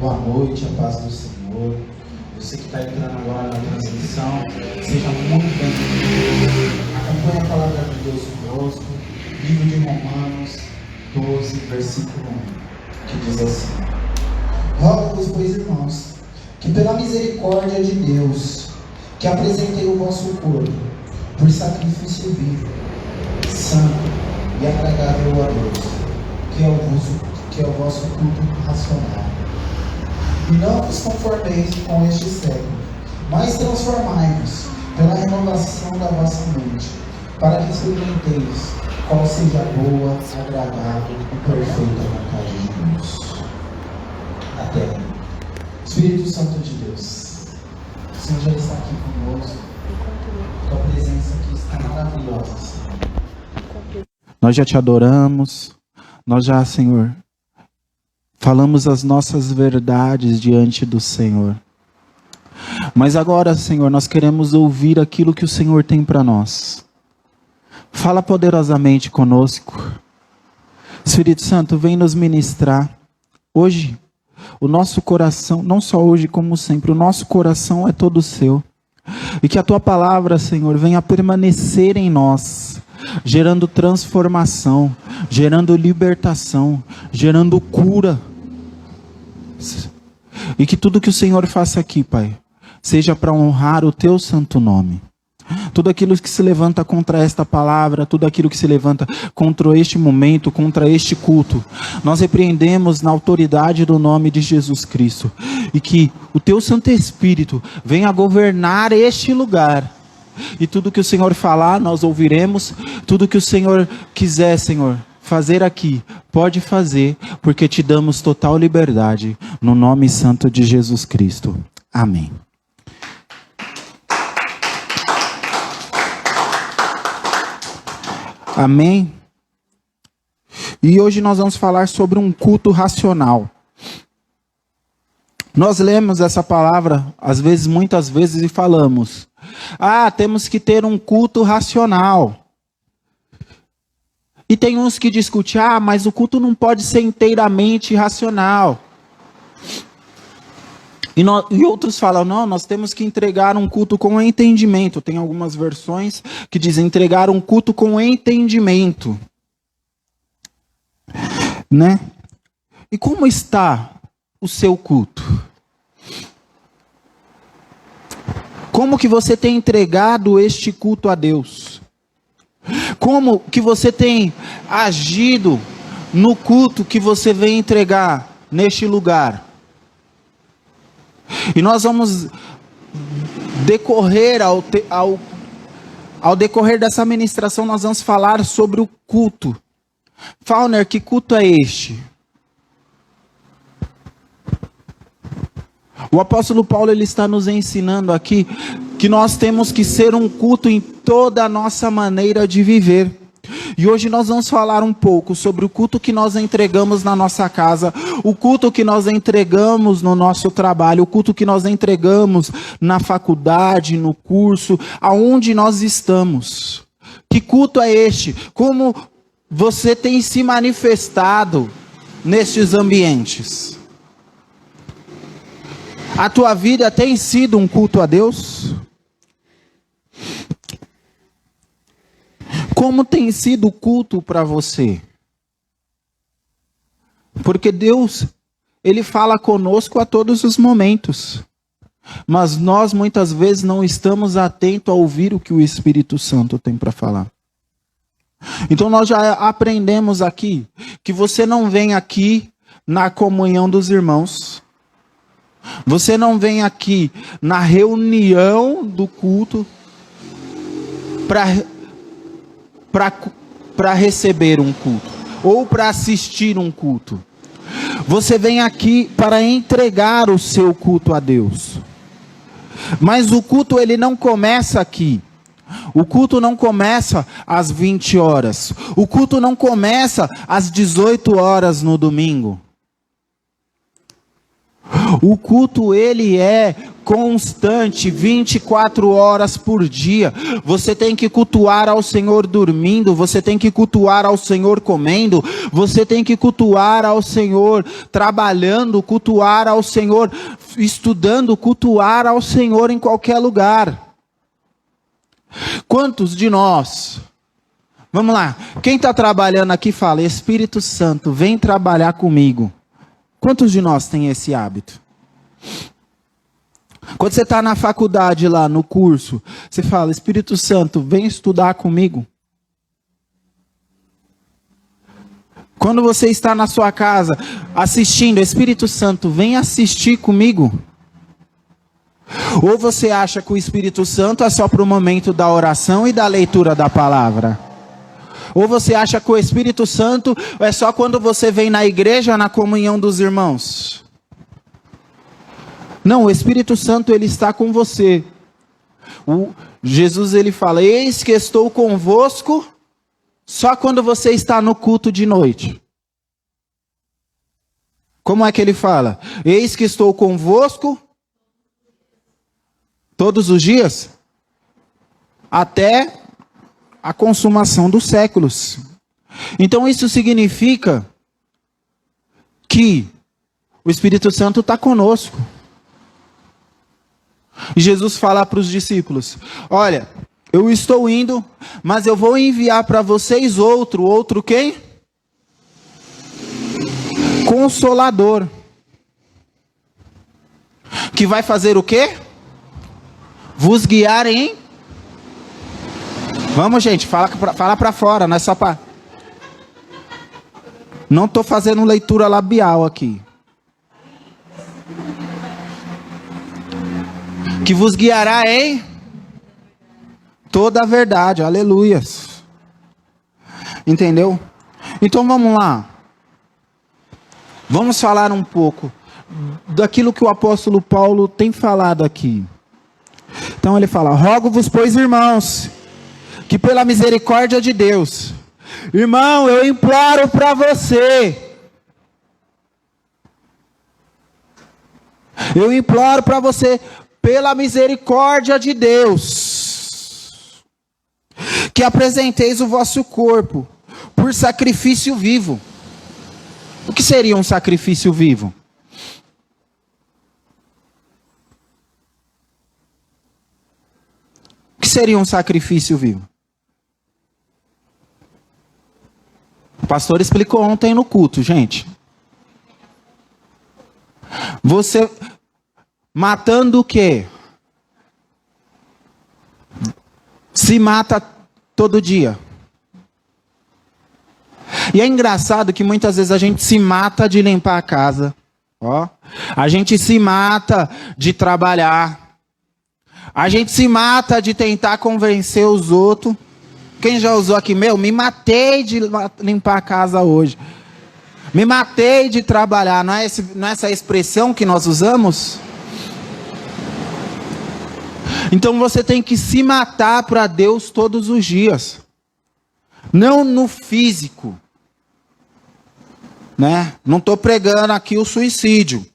Boa noite, a paz do Senhor. Você que está entrando agora na transmissão, seja muito bem-vindo. Acompanhe a palavra de Deus conosco. Livro de Romanos 12, versículo 1, que diz assim: Rogo-vos, pois, irmãos, que pela misericórdia de Deus, que apresentei o vosso corpo por sacrifício vivo, santo e agradável a Deus, que é o vosso culto racional. E não vos conformeis com este século, mas transformai-vos pela renovação da vossa mente, para que experimenteis qual seja a boa, agradável e perfeita vontade de Deus. Até aí. Espírito Santo de Deus, o Senhor já está aqui conosco, tua presença aqui está maravilhosa, Senhor. Nós já te adoramos, nós já, Senhor, falamos as nossas verdades diante do Senhor. Mas agora, Senhor, nós queremos ouvir aquilo que o Senhor tem para nós. Fala poderosamente conosco. Espírito Santo, vem nos ministrar. Hoje, o nosso coração, não só hoje como sempre, o nosso coração é todo seu. E que a tua palavra, Senhor, venha permanecer em nós, gerando transformação, gerando libertação, gerando cura. E que tudo que o Senhor faça aqui, Pai, seja para honrar o teu santo nome. Tudo aquilo que se levanta contra esta palavra, tudo aquilo que se levanta contra este momento, contra este culto, nós repreendemos na autoridade do nome de Jesus Cristo. E que o teu Santo Espírito venha governar este lugar. E tudo que o Senhor falar, nós ouviremos. Tudo que o Senhor quiser, Senhor, fazer aqui, pode fazer, porque te damos total liberdade, no nome santo de Jesus Cristo. Amém. Amém? E hoje nós vamos falar sobre um culto racional. Nós lemos essa palavra, às vezes, muitas vezes, e falamos: temos que ter um culto racional. E tem uns que discutem: mas o culto não pode ser inteiramente racional. E outros falam: não, nós temos que entregar um culto com entendimento. Tem algumas versões que dizem entregar um culto com entendimento. Né? E como está o seu culto? Como que você tem entregado este culto a Deus? Como que você tem agido no culto que você vem entregar neste lugar? E nós vamos decorrer ao decorrer dessa ministração, nós vamos falar sobre o culto. Fauner, que culto é este? O apóstolo Paulo, ele está nos ensinando aqui que nós temos que ser um culto em toda a nossa maneira de viver. E hoje nós vamos falar um pouco sobre o culto que nós entregamos na nossa casa, o culto que nós entregamos no nosso trabalho, o culto que nós entregamos na faculdade, no curso, aonde nós estamos. Que culto é este? Como você tem se manifestado nestes ambientes? A tua vida tem sido um culto a Deus? Como tem sido o culto para você? Porque Deus, Ele fala conosco a todos os momentos. Mas nós muitas vezes não estamos atentos a ouvir o que o Espírito Santo tem para falar. Então nós já aprendemos aqui que você não vem aqui na comunhão dos irmãos. Você não vem aqui na reunião do culto para receber um culto ou para assistir um culto. Você vem aqui para entregar o seu culto a Deus. Mas o culto, ele não começa aqui. O culto não começa às 20 horas. O culto não começa às 18 horas no domingo. O culto, ele é constante, 24 horas por dia. Você tem que cultuar ao Senhor dormindo, você tem que cultuar ao Senhor comendo, você tem que cultuar ao Senhor trabalhando, cultuar ao Senhor estudando, cultuar ao Senhor em qualquer lugar. Quantos de nós, vamos lá, quem está trabalhando aqui fala, Espírito Santo, vem trabalhar comigo. Quantos de nós tem esse hábito? Quando você está na faculdade lá, no curso, você fala, Espírito Santo, vem estudar comigo. Quando você está na sua casa, assistindo, Espírito Santo, vem assistir comigo. Ou você acha que o Espírito Santo é só para o momento da oração e da leitura da palavra? Ou você acha que o Espírito Santo é só quando você vem na igreja, na comunhão dos irmãos? Não, o Espírito Santo, ele está com você. Jesus, ele fala, eis que estou convosco, só quando você está no culto de noite. Como é que ele fala? Eis que estou convosco, todos os dias, até a consumação dos séculos. Então isso significa que o Espírito Santo está conosco. E Jesus fala para os discípulos, olha, eu estou indo, mas eu vou enviar para vocês outro quem? Consolador. Que vai fazer o quê? Vos guiar em... Vamos, gente, fala para fora, não é só para... Não estou fazendo leitura labial aqui. Que vos guiará em toda a verdade, aleluias. Entendeu? Então vamos lá. Vamos falar um pouco daquilo que o apóstolo Paulo tem falado aqui. Então ele fala, rogo-vos, pois, irmãos, que pela misericórdia de Deus, irmão, eu imploro para você. Eu imploro para você, pela misericórdia de Deus, que apresenteis o vosso corpo por sacrifício vivo. O que seria um sacrifício vivo? O que seria um sacrifício vivo? O pastor explicou ontem no culto, gente. Você... matando o quê? Se mata todo dia. E é engraçado que muitas vezes a gente se mata de limpar a casa. Ó. A gente se mata de trabalhar. A gente se mata de tentar convencer os outros. Quem já usou aqui, me matei de limpar a casa hoje. Me matei de trabalhar. Não é essa expressão que nós usamos? Então você tem que se matar para Deus todos os dias. Não no físico. Né? Não estou pregando aqui o suicídio.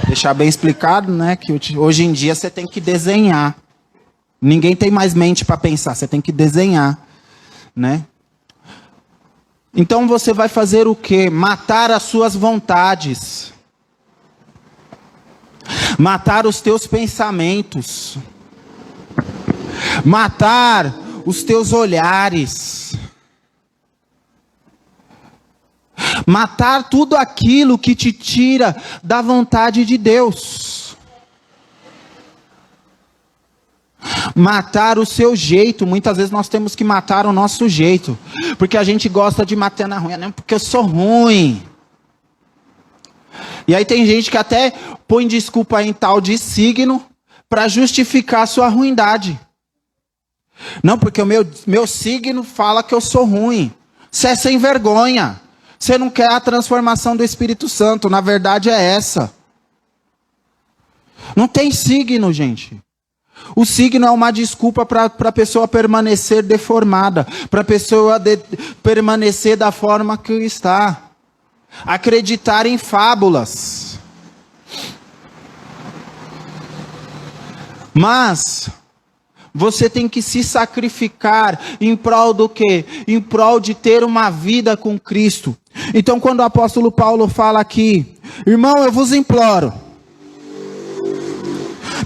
Deixar bem explicado, né? Que hoje em dia você tem que desenhar. Ninguém tem mais mente para pensar, você tem que desenhar. Né? Então você vai fazer o quê? Matar as suas vontades. Matar os teus pensamentos. Matar os teus olhares. Matar tudo aquilo que te tira da vontade de Deus. Matar o seu jeito. Muitas vezes nós temos que matar o nosso jeito. Porque a gente gosta de matar na ruim. Não, porque eu sou ruim. E aí tem gente que até põe desculpa em tal de signo para justificar a sua ruindade. Não, porque o meu signo fala que eu sou ruim. Você é sem vergonha. Você não quer a transformação do Espírito Santo. Na verdade é essa. Não tem signo, gente. O signo é uma desculpa para a pessoa permanecer deformada. Para a pessoa permanecer da forma que está. Acreditar em fábulas. Mas você tem que se sacrificar em prol do quê? Em prol de ter uma vida com Cristo. Então, quando o apóstolo Paulo fala aqui, irmão, eu vos imploro,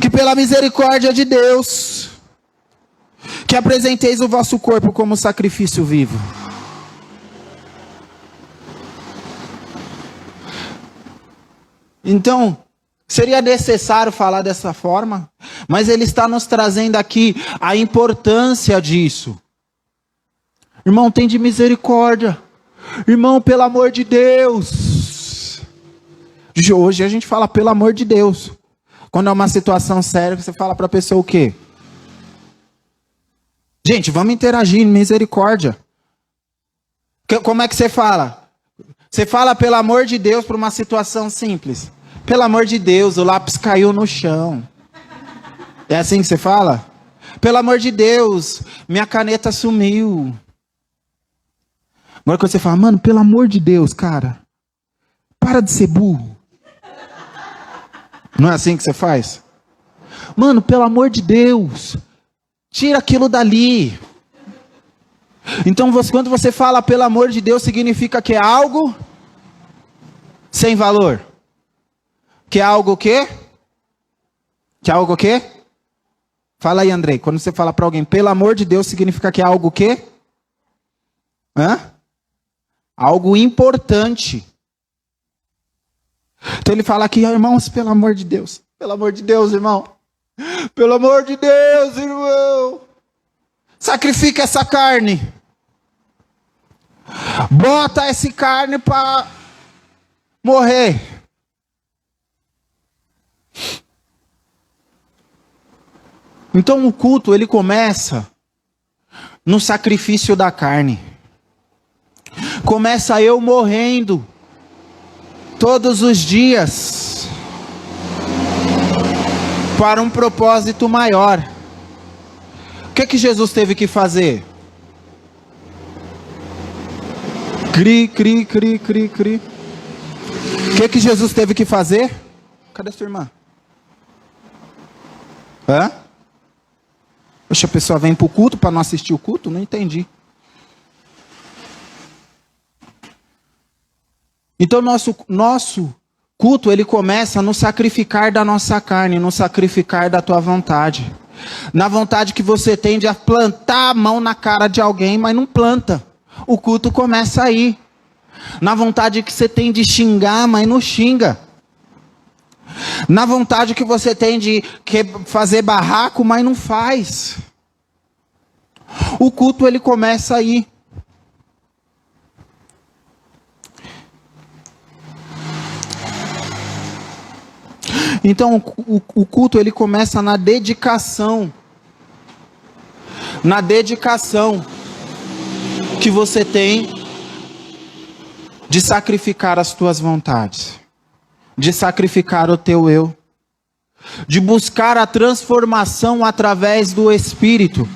que pela misericórdia de Deus, que apresenteis o vosso corpo como sacrifício vivo. Então, seria necessário falar dessa forma, mas ele está nos trazendo aqui a importância disso. Irmão, tem de misericórdia. Irmão, pelo amor de Deus. Hoje a gente fala pelo amor de Deus. Quando é uma situação séria, você fala para a pessoa o quê? Gente, vamos interagir, misericórdia. Como é que você fala? Você fala pelo amor de Deus para uma situação simples. Pelo amor de Deus, o lápis caiu no chão. É assim que você fala? Pelo amor de Deus, minha caneta sumiu. Agora quando você fala, mano, pelo amor de Deus, cara, para de ser burro. Não é assim que você faz? Mano, pelo amor de Deus, tira aquilo dali. Então, quando você fala pelo amor de Deus, significa que é algo sem valor. Que é algo o quê? Que é algo o quê? Fala aí, Andrei. Quando você fala para alguém, pelo amor de Deus, significa que é algo o quê? Algo importante. Então ele fala aqui, irmãos, pelo amor de Deus. Pelo amor de Deus, irmão. Pelo amor de Deus, irmão. Sacrifica essa carne. Bota essa carne para morrer. Então o culto, ele começa no sacrifício da carne. Começa eu morrendo todos os dias para um propósito maior. O que Jesus teve que fazer? Cri. O que Jesus teve que fazer? Cadê sua irmã? Poxa, a pessoa vem para o culto para não assistir o culto? Não entendi. Então nosso culto, ele começa no sacrificar da nossa carne, no sacrificar da tua vontade. Na vontade que você tem de plantar a mão na cara de alguém, mas não planta. O culto começa aí. Na vontade que você tem de xingar, mas não xinga. Na vontade que você tem de fazer barraco, mas não faz. O culto, ele começa aí. Então, o culto, ele começa na dedicação. Na dedicação que você tem de sacrificar as tuas vontades. De sacrificar o teu eu. De buscar a transformação através do Espírito.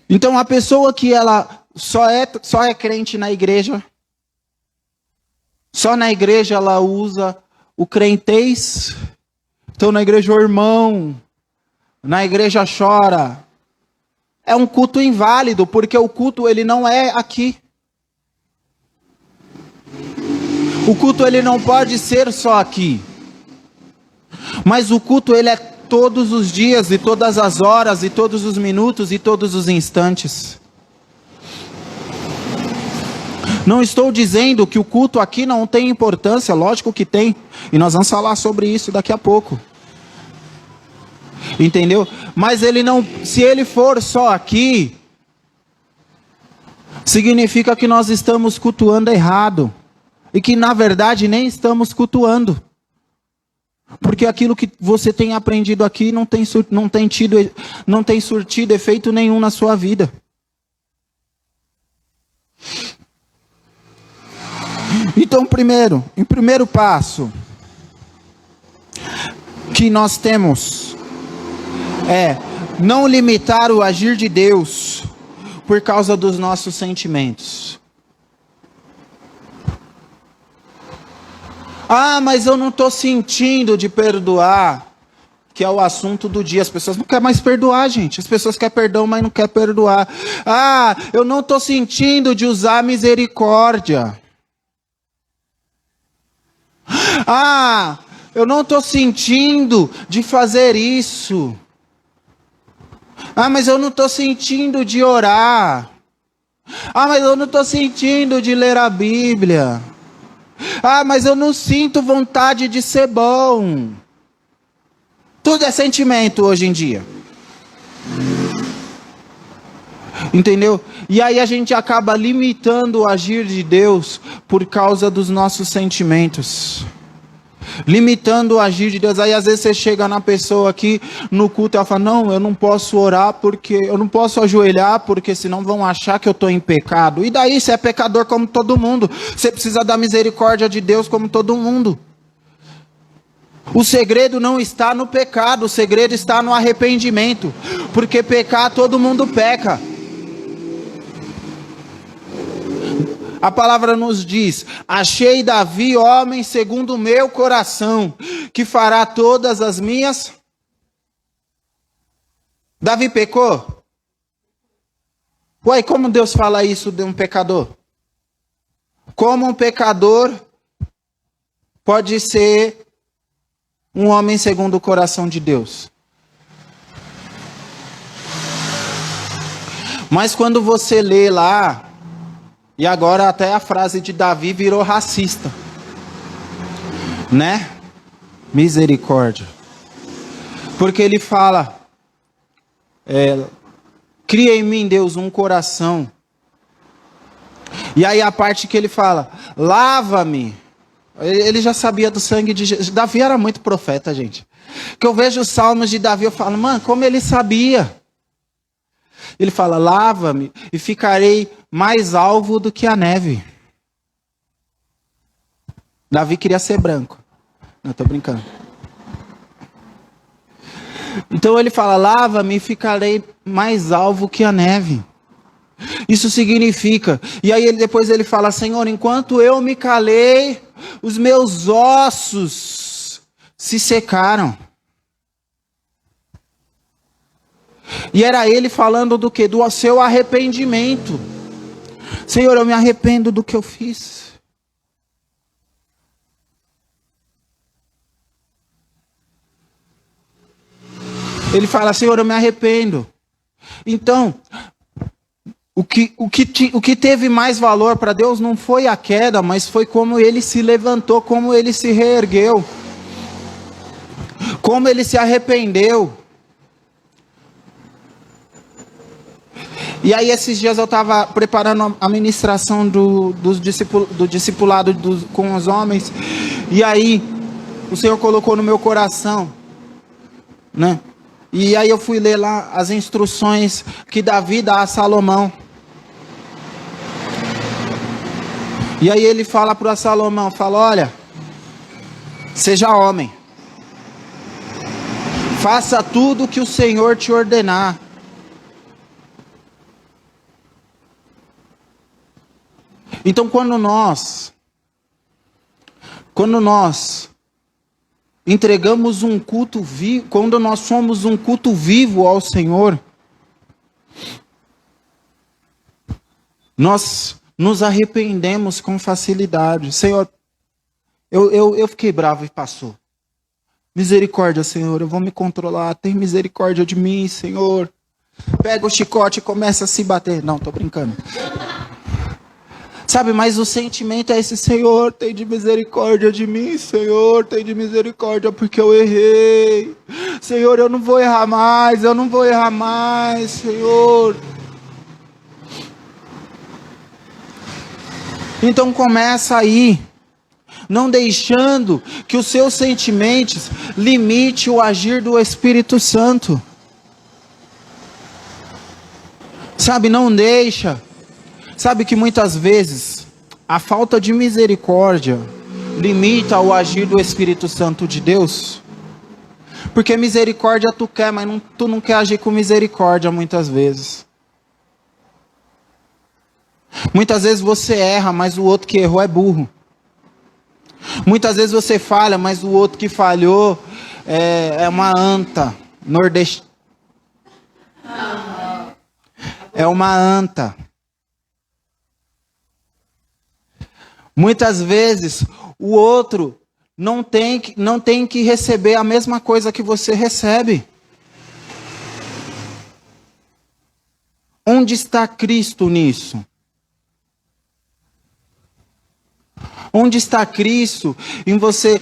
Então, a pessoa que ela só é crente na igreja, só na igreja ela usa o crentez. Então na igreja o irmão, na igreja chora. É um culto inválido, porque o culto, ele não é aqui. O culto, ele não pode ser só aqui. Mas o culto, ele é todos os dias, e todas as horas, e todos os minutos, e todos os instantes. Não estou dizendo que o culto aqui não tem importância, lógico que tem. E nós vamos falar sobre isso daqui a pouco. Entendeu? Mas ele não, se ele for só aqui, significa que nós estamos cultuando errado. E que na verdade nem estamos cultuando. Porque aquilo que você tem aprendido aqui não tem surtido efeito nenhum na sua vida. Então, em primeiro passo que nós temos é não limitar o agir de Deus por causa dos nossos sentimentos. Ah, mas eu não estou sentindo de perdoar. que é o assunto do dia. As pessoas não querem mais perdoar, gente. As pessoas querem perdão, mas não querem perdoar. Ah, eu não estou sentindo de usar misericórdia. Ah, eu não estou sentindo de fazer isso. Ah, mas eu não estou sentindo de orar. Ah, mas eu não estou sentindo de ler a Bíblia. Ah, mas eu não sinto vontade de ser bom. Tudo é sentimento hoje em dia. Entendeu? E aí a gente acaba limitando o agir de Deus por causa dos nossos sentimentos. Limitando o agir de Deus. Aí às vezes você chega na pessoa aqui no culto e ela fala, não, eu não posso orar porque eu não posso ajoelhar porque senão vão achar que eu estou em pecado. E daí você é pecador como todo mundo. Você precisa da misericórdia de Deus como todo mundo. O segredo não está no pecado, o segredo está no arrependimento. Porque pecar, todo mundo peca. A palavra nos diz, achei Davi, homem segundo o meu coração, que fará todas as minhas... Davi pecou? Ué, como Deus fala isso de um pecador? Como um pecador pode ser um homem segundo o coração de Deus? Mas quando você lê lá, e agora até a frase de Davi virou racista, né? Misericórdia. Porque ele fala, cria em mim, Deus, um coração. E aí a parte que ele fala, lava-me. Ele já sabia do sangue de Jesus. Davi era muito profeta, gente. Que eu vejo os salmos de Davi, eu falo, mano, como ele sabia. Ele fala, lava-me e ficarei mais alvo do que a neve. Davi queria ser branco. Não, estou brincando. Então ele fala, lava-me e ficarei mais alvo que a neve. Isso significa, e aí depois ele fala, Senhor, enquanto eu me calei, os meus ossos se secaram. E era ele falando do quê? Do seu arrependimento. Senhor, eu me arrependo do que eu fiz. Ele fala, Senhor, eu me arrependo. Então, o que teve mais valor para Deus não foi a queda, mas foi como ele se levantou, como ele se reergueu. Como ele se arrependeu. E aí esses dias eu estava preparando a ministração do discipulado com os homens. E aí o Senhor colocou no meu coração, né? E aí eu fui ler lá as instruções que Davi dá a Salomão. E aí ele fala para Salomão, fala, olha, seja homem. Faça tudo o que o Senhor te ordenar. Então quando nós entregamos um culto vivo, quando nós somos um culto vivo ao Senhor, nós nos arrependemos com facilidade. Senhor, eu fiquei bravo e passou. Misericórdia, Senhor, eu vou me controlar, tem misericórdia de mim, Senhor. Pega o chicote e começa a se bater. Não, tô brincando. Sabe, mas o sentimento é esse, Senhor, tem de misericórdia de mim, Senhor, tem de misericórdia porque eu errei. Senhor, eu não vou errar mais, Senhor. Então começa aí, não deixando que os seus sentimentos limite o agir do Espírito Santo. Sabe, não deixa. Sabe que muitas vezes a falta de misericórdia limita o agir do Espírito Santo de Deus? Porque misericórdia tu quer, mas tu não quer agir com misericórdia muitas vezes. Muitas vezes você erra, mas o outro que errou é burro. Muitas vezes você falha, mas o outro que falhou é uma anta nordestina. É uma anta. Muitas vezes o outro não tem que receber a mesma coisa que você recebe. Onde está Cristo nisso? Onde está Cristo em você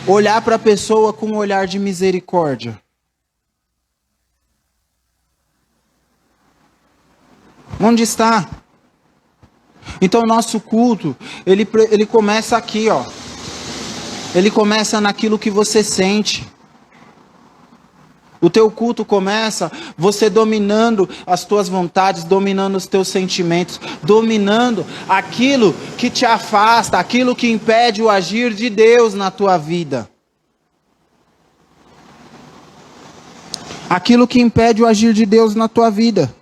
olhar para a pessoa com um olhar de misericórdia? Onde está? Então o nosso culto, ele começa aqui, ó. Ele começa naquilo que você sente. O teu culto começa você dominando as tuas vontades, dominando os teus sentimentos, dominando aquilo que te afasta, aquilo que impede o agir de Deus na tua vida. Aquilo que impede o agir de Deus na tua vida.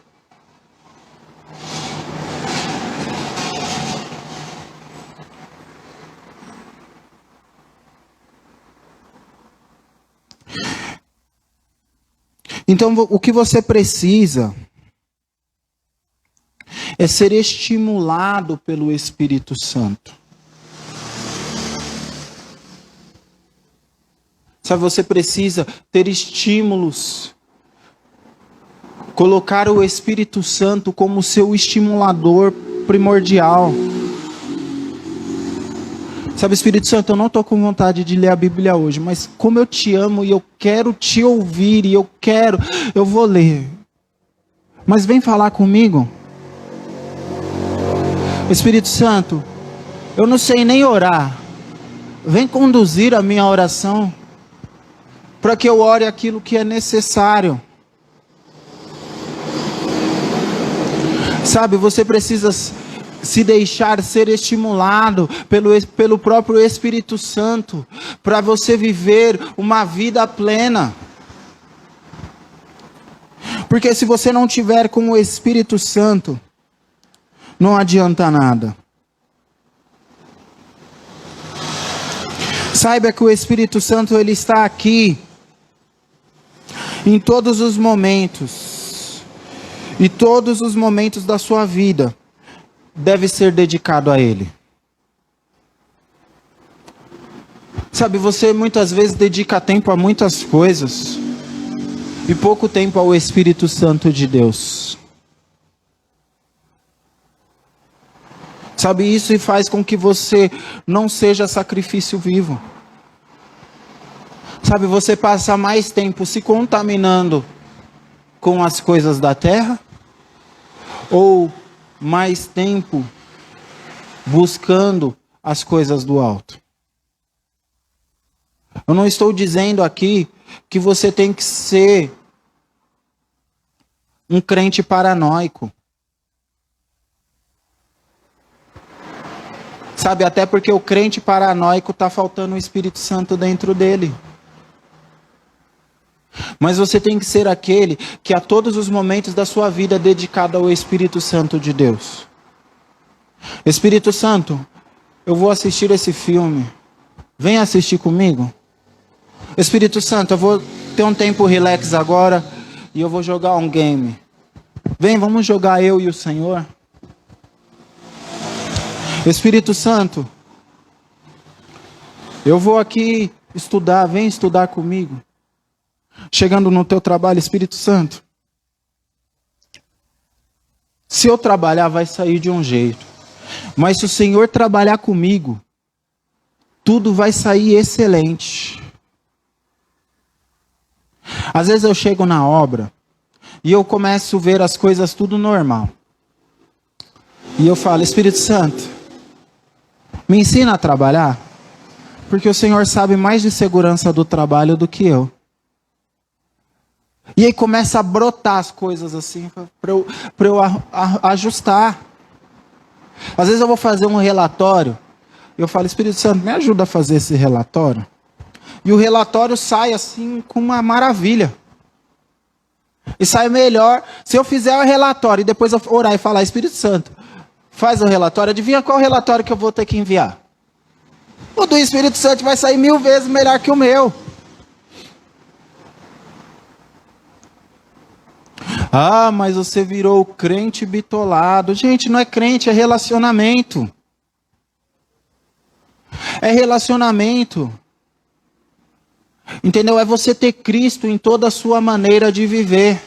Então, o que você precisa é ser estimulado pelo Espírito Santo. Sabe, você precisa ter estímulos. Colocar o Espírito Santo como seu estimulador primordial. Sabe, Espírito Santo, eu não estou com vontade de ler a Bíblia hoje, mas como eu te amo e eu quero te ouvir e eu vou ler. Mas vem falar comigo. Espírito Santo, eu não sei nem orar. Vem conduzir a minha oração para que eu ore aquilo que é necessário. Sabe, você precisa se deixar ser estimulado pelo próprio Espírito Santo, para você viver uma vida plena. Porque se você não tiver com o Espírito Santo, não adianta nada. Saiba que o Espírito Santo, ele está aqui em todos os momentos, e todos os momentos da sua vida deve ser dedicado a Ele. Sabe, você muitas vezes dedica tempo a muitas coisas e pouco tempo ao Espírito Santo de Deus. Sabe, isso faz com que você não seja sacrifício vivo. Sabe, você passa mais tempo se contaminando com as coisas da terra ou mais tempo buscando as coisas do alto. Eu não estou dizendo aqui que você tem que ser um crente paranoico. Sabe, até porque o crente paranoico está faltando o Espírito Santo dentro dele. Mas você tem que ser aquele que a todos os momentos da sua vida é dedicado ao Espírito Santo de Deus. Espírito Santo, eu vou assistir esse filme. Vem assistir comigo. Espírito Santo, eu vou ter um tempo relax agora e eu vou jogar um game. Vem, vamos jogar eu e o Senhor. Espírito Santo, eu vou aqui estudar, vem estudar comigo. Chegando no teu trabalho, Espírito Santo, se eu trabalhar vai sair de um jeito, mas se o Senhor trabalhar comigo, tudo vai sair excelente. Às vezes eu chego na obra e eu começo a ver as coisas tudo normal. E eu falo, Espírito Santo, me ensina a trabalhar, porque o Senhor sabe mais de segurança do trabalho do que eu. E aí começa a brotar as coisas assim, para eu ajustar. Às vezes eu vou fazer um relatório, e eu falo, Espírito Santo, me ajuda a fazer esse relatório. E o relatório sai assim, com uma maravilha. E sai melhor, se eu fizer o relatório, e depois eu orar e falar, Espírito Santo, faz o relatório, adivinha qual relatório que eu vou ter que enviar? O do Espírito Santo vai sair 1000 vezes melhor que o meu. Ah, mas você virou crente bitolado. Gente, não é crente, é relacionamento. É relacionamento. Entendeu? É você ter Cristo em toda a sua maneira de viver.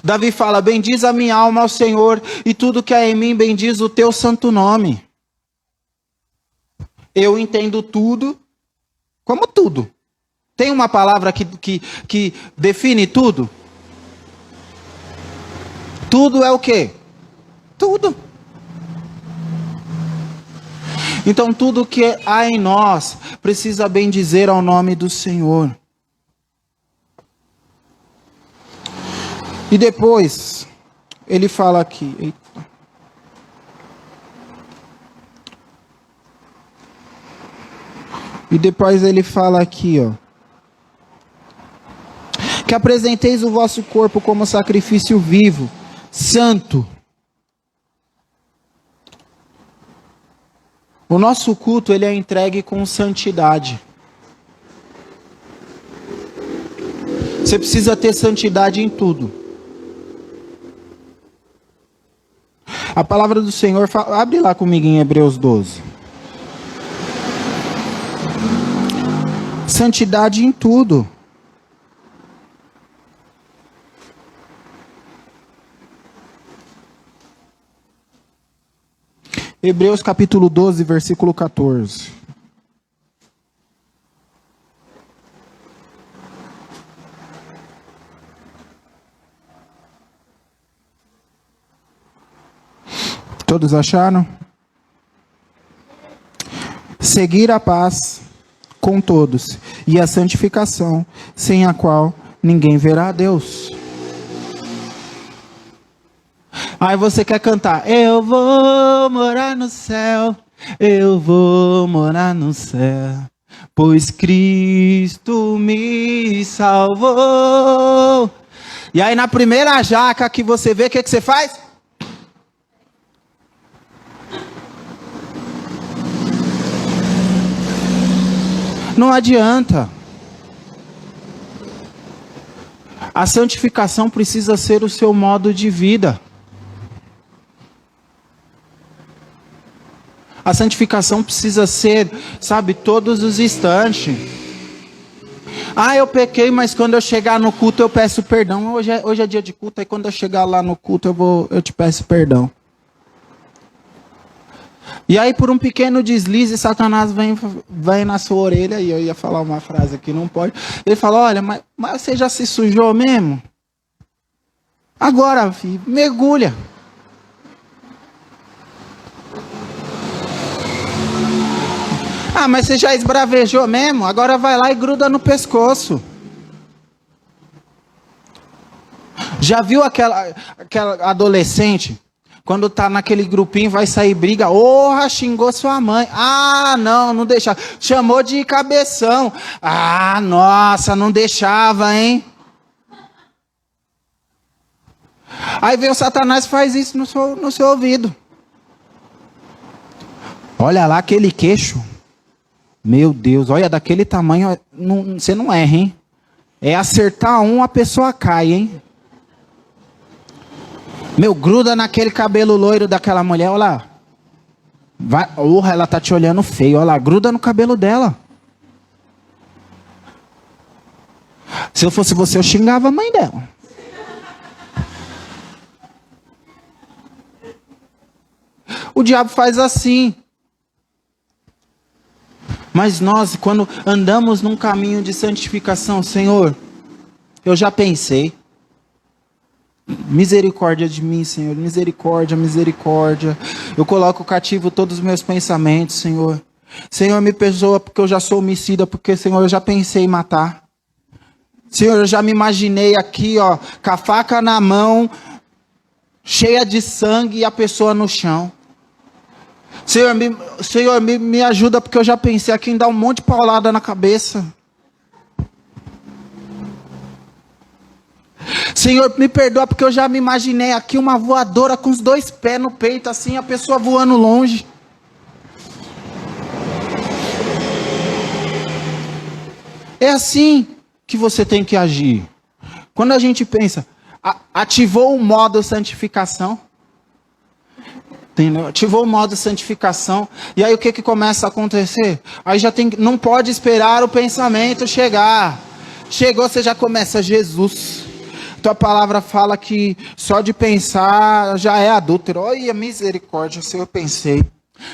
Davi fala: bendiz a minha alma ao Senhor, e tudo que há em mim bendiz o teu santo nome. Eu entendo tudo como tudo. Tem uma palavra que define tudo? Tudo é o quê? Tudo. Então tudo que há em nós precisa bendizer ao nome do Senhor. E depois, ele fala aqui. Eita. E depois ele fala aqui, ó. Que apresenteis o vosso corpo como sacrifício vivo, santo. O nosso culto, ele é entregue com santidade. Você precisa ter santidade em tudo. A palavra do Senhor fala, abre lá comigo em Hebreus 12. Santidade em tudo. Hebreus capítulo 12, versículo 14. Todos acharam? Seguir a paz com todos e a santificação, sem a qual ninguém verá a Deus. Aí você quer cantar: eu vou morar no céu, eu vou morar no céu, pois Cristo me salvou. E aí na primeira jaca que você vê, o que você faz? Não adianta. A santificação precisa ser o seu modo de vida. A santificação precisa ser, sabe, todos os instantes. Ah, eu pequei, mas quando eu chegar no culto eu peço perdão. Hoje é dia de culto, aí quando eu chegar lá no culto eu te peço perdão. E aí por um pequeno deslize, Satanás vem na sua orelha, e eu ia falar uma frase que não pode. Ele fala: olha, mas você já se sujou mesmo? Agora, filho, mergulha. Ah, mas você já esbravejou mesmo? Agora vai lá e gruda no pescoço. Já viu aquela adolescente? Quando tá naquele grupinho, vai sair briga. Orra, xingou sua mãe. Ah, não deixava. Chamou de cabeção. Ah, nossa, não deixava, hein? Aí vem o Satanás e faz isso no seu ouvido. Olha lá aquele queixo. Meu Deus, olha, daquele tamanho, você não erra, hein? É acertar a pessoa cai, hein? Meu, gruda naquele cabelo loiro daquela mulher, olha lá. Vai, ela tá te olhando feio, olha lá, gruda no cabelo dela. Se eu fosse você, eu xingava a mãe dela. O diabo faz assim. Mas nós, quando andamos num caminho de santificação, Senhor, eu já pensei. Misericórdia de mim, Senhor. Misericórdia, misericórdia. Eu coloco cativo todos os meus pensamentos, Senhor. Senhor, me perdoa porque eu já sou homicida, porque, Senhor, eu já pensei em matar. Senhor, eu já me imaginei aqui, ó, com a faca na mão, cheia de sangue e a pessoa no chão. Senhor, me ajuda porque eu já pensei aqui em dar um monte de paulada na cabeça. Senhor, me perdoa porque eu já me imaginei aqui uma voadora com os 2 pés no peito, assim, a pessoa voando longe. É assim que você tem que agir. Quando a gente pensa, ativou o modo santificação. Entendeu? Ativou o modo santificação. E aí o que começa a acontecer? Aí já não pode esperar o pensamento chegar. Chegou, você já começa, Jesus. Tua palavra fala que só de pensar já é adúltero. Olha, misericórdia, se eu pensei.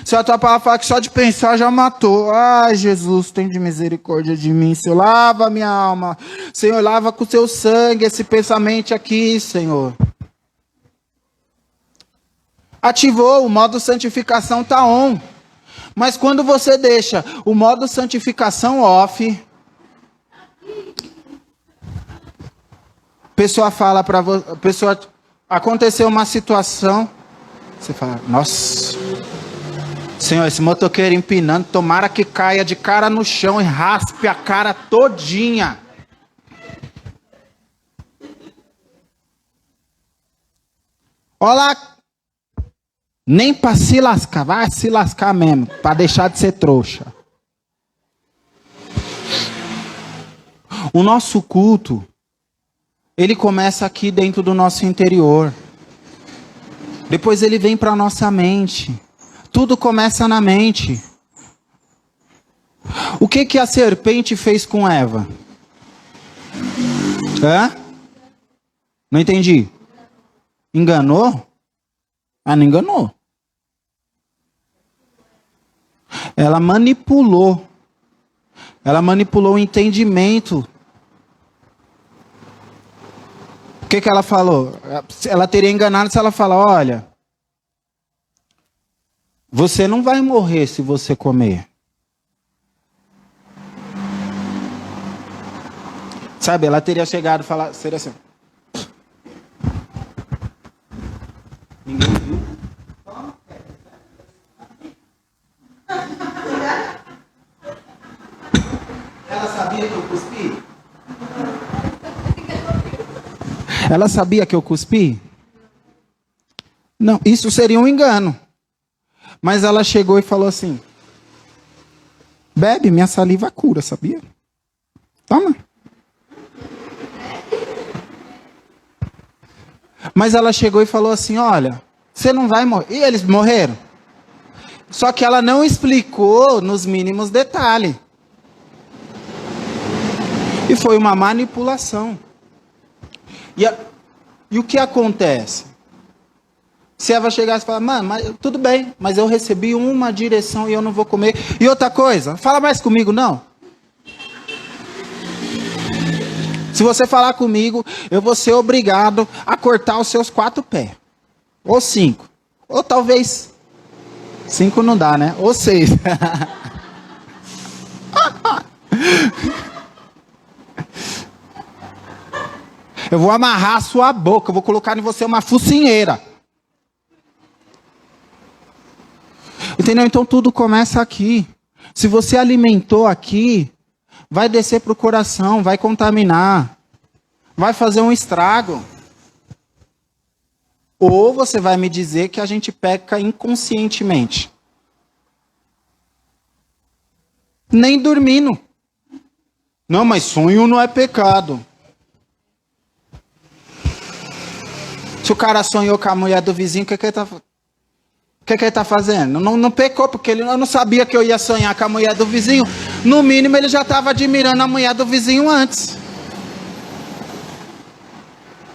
Se a tua palavra fala que só de pensar já matou. Ai, Jesus, tem de misericórdia de mim. Senhor, lava minha alma. Senhor, lava com o teu sangue esse pensamento aqui, Senhor. Ativou, o modo santificação está on. Mas quando você deixa o modo santificação off, a pessoa fala para você, aconteceu uma situação, você fala, nossa, Senhor, esse motoqueiro empinando, tomara que caia de cara no chão e raspe a cara todinha. Olha lá. Nem para se lascar, vai se lascar mesmo, para deixar de ser trouxa. O nosso culto, ele começa aqui dentro do nosso interior. Depois ele vem para a nossa mente. Tudo começa na mente. O que a serpente fez com Eva? Hã? Não entendi. Enganou? Ah, não enganou. Ela manipulou. Ela manipulou o entendimento. O que ela falou? Ela teria enganado se ela falar, olha, você não vai morrer se você comer. Sabe, ela teria chegado e falar, seria assim. Ninguém viu? Ela sabia que eu cuspi? Ela sabia que eu cuspi? Não, isso seria um engano. Mas ela chegou e falou assim, bebe, minha saliva cura, sabia? Toma. Mas ela chegou e falou assim, olha, você não vai morrer. E eles morreram. Só que ela não explicou nos mínimos detalhes. E foi uma manipulação. E o que acontece? Se Eva chegasse e falar, mano, mas, tudo bem, mas eu recebi uma direção e eu não vou comer. E outra coisa, fala mais comigo, não. Se você falar comigo, eu vou ser obrigado a cortar os seus 4 pés. Ou 5. Ou talvez 5 não dá, né? Ou 6. Eu vou amarrar a sua boca, eu vou colocar em você uma focinheira. Entendeu? Então tudo começa aqui. Se você alimentou aqui, vai descer para o coração, vai contaminar, vai fazer um estrago. Ou você vai me dizer que a gente peca inconscientemente. Nem dormindo. Não, mas sonho não é pecado. Se o cara sonhou com a mulher do vizinho, o que ele tá fazendo? Não pecou, porque ele não sabia que eu ia sonhar com a mulher do vizinho. No mínimo, ele já estava admirando a mulher do vizinho antes.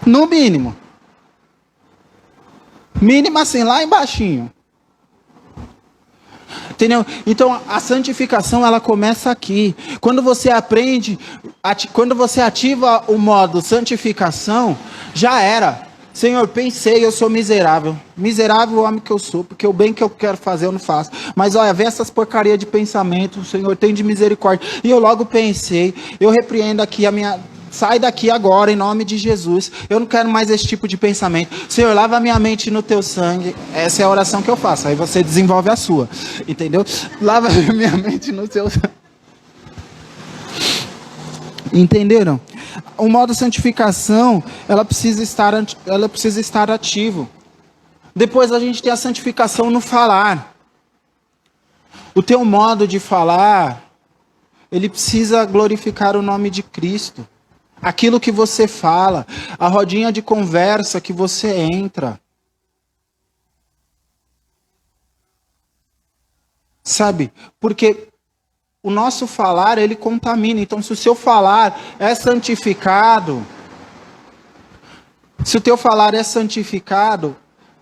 No mínimo. Mínimo assim, lá embaixinho. Entendeu? Então, a santificação, ela começa aqui. Quando você aprende, quando você ativa o modo santificação, já era. Senhor, pensei, eu sou miserável. Miserável homem que eu sou, porque o bem que eu quero fazer eu não faço. Mas olha, vê essas porcarias de pensamento, Senhor, tem de misericórdia. E eu logo pensei, eu repreendo aqui a minha... Sai daqui agora, em nome de Jesus. Eu não quero mais esse tipo de pensamento. Senhor, lava minha mente no teu sangue. Essa é a oração que eu faço. Aí você desenvolve a sua. Entendeu? Lava minha mente no teu sangue. Entenderam? O modo santificação, ela precisa estar ativo. Depois a gente tem a santificação no falar. O teu modo de falar, ele precisa glorificar o nome de Cristo. aquilo que você fala, a rodinha de conversa que você entra. Sabe? Porque o nosso falar, ele contamina. Então, se o seu falar é santificado, se o teu falar é santificado,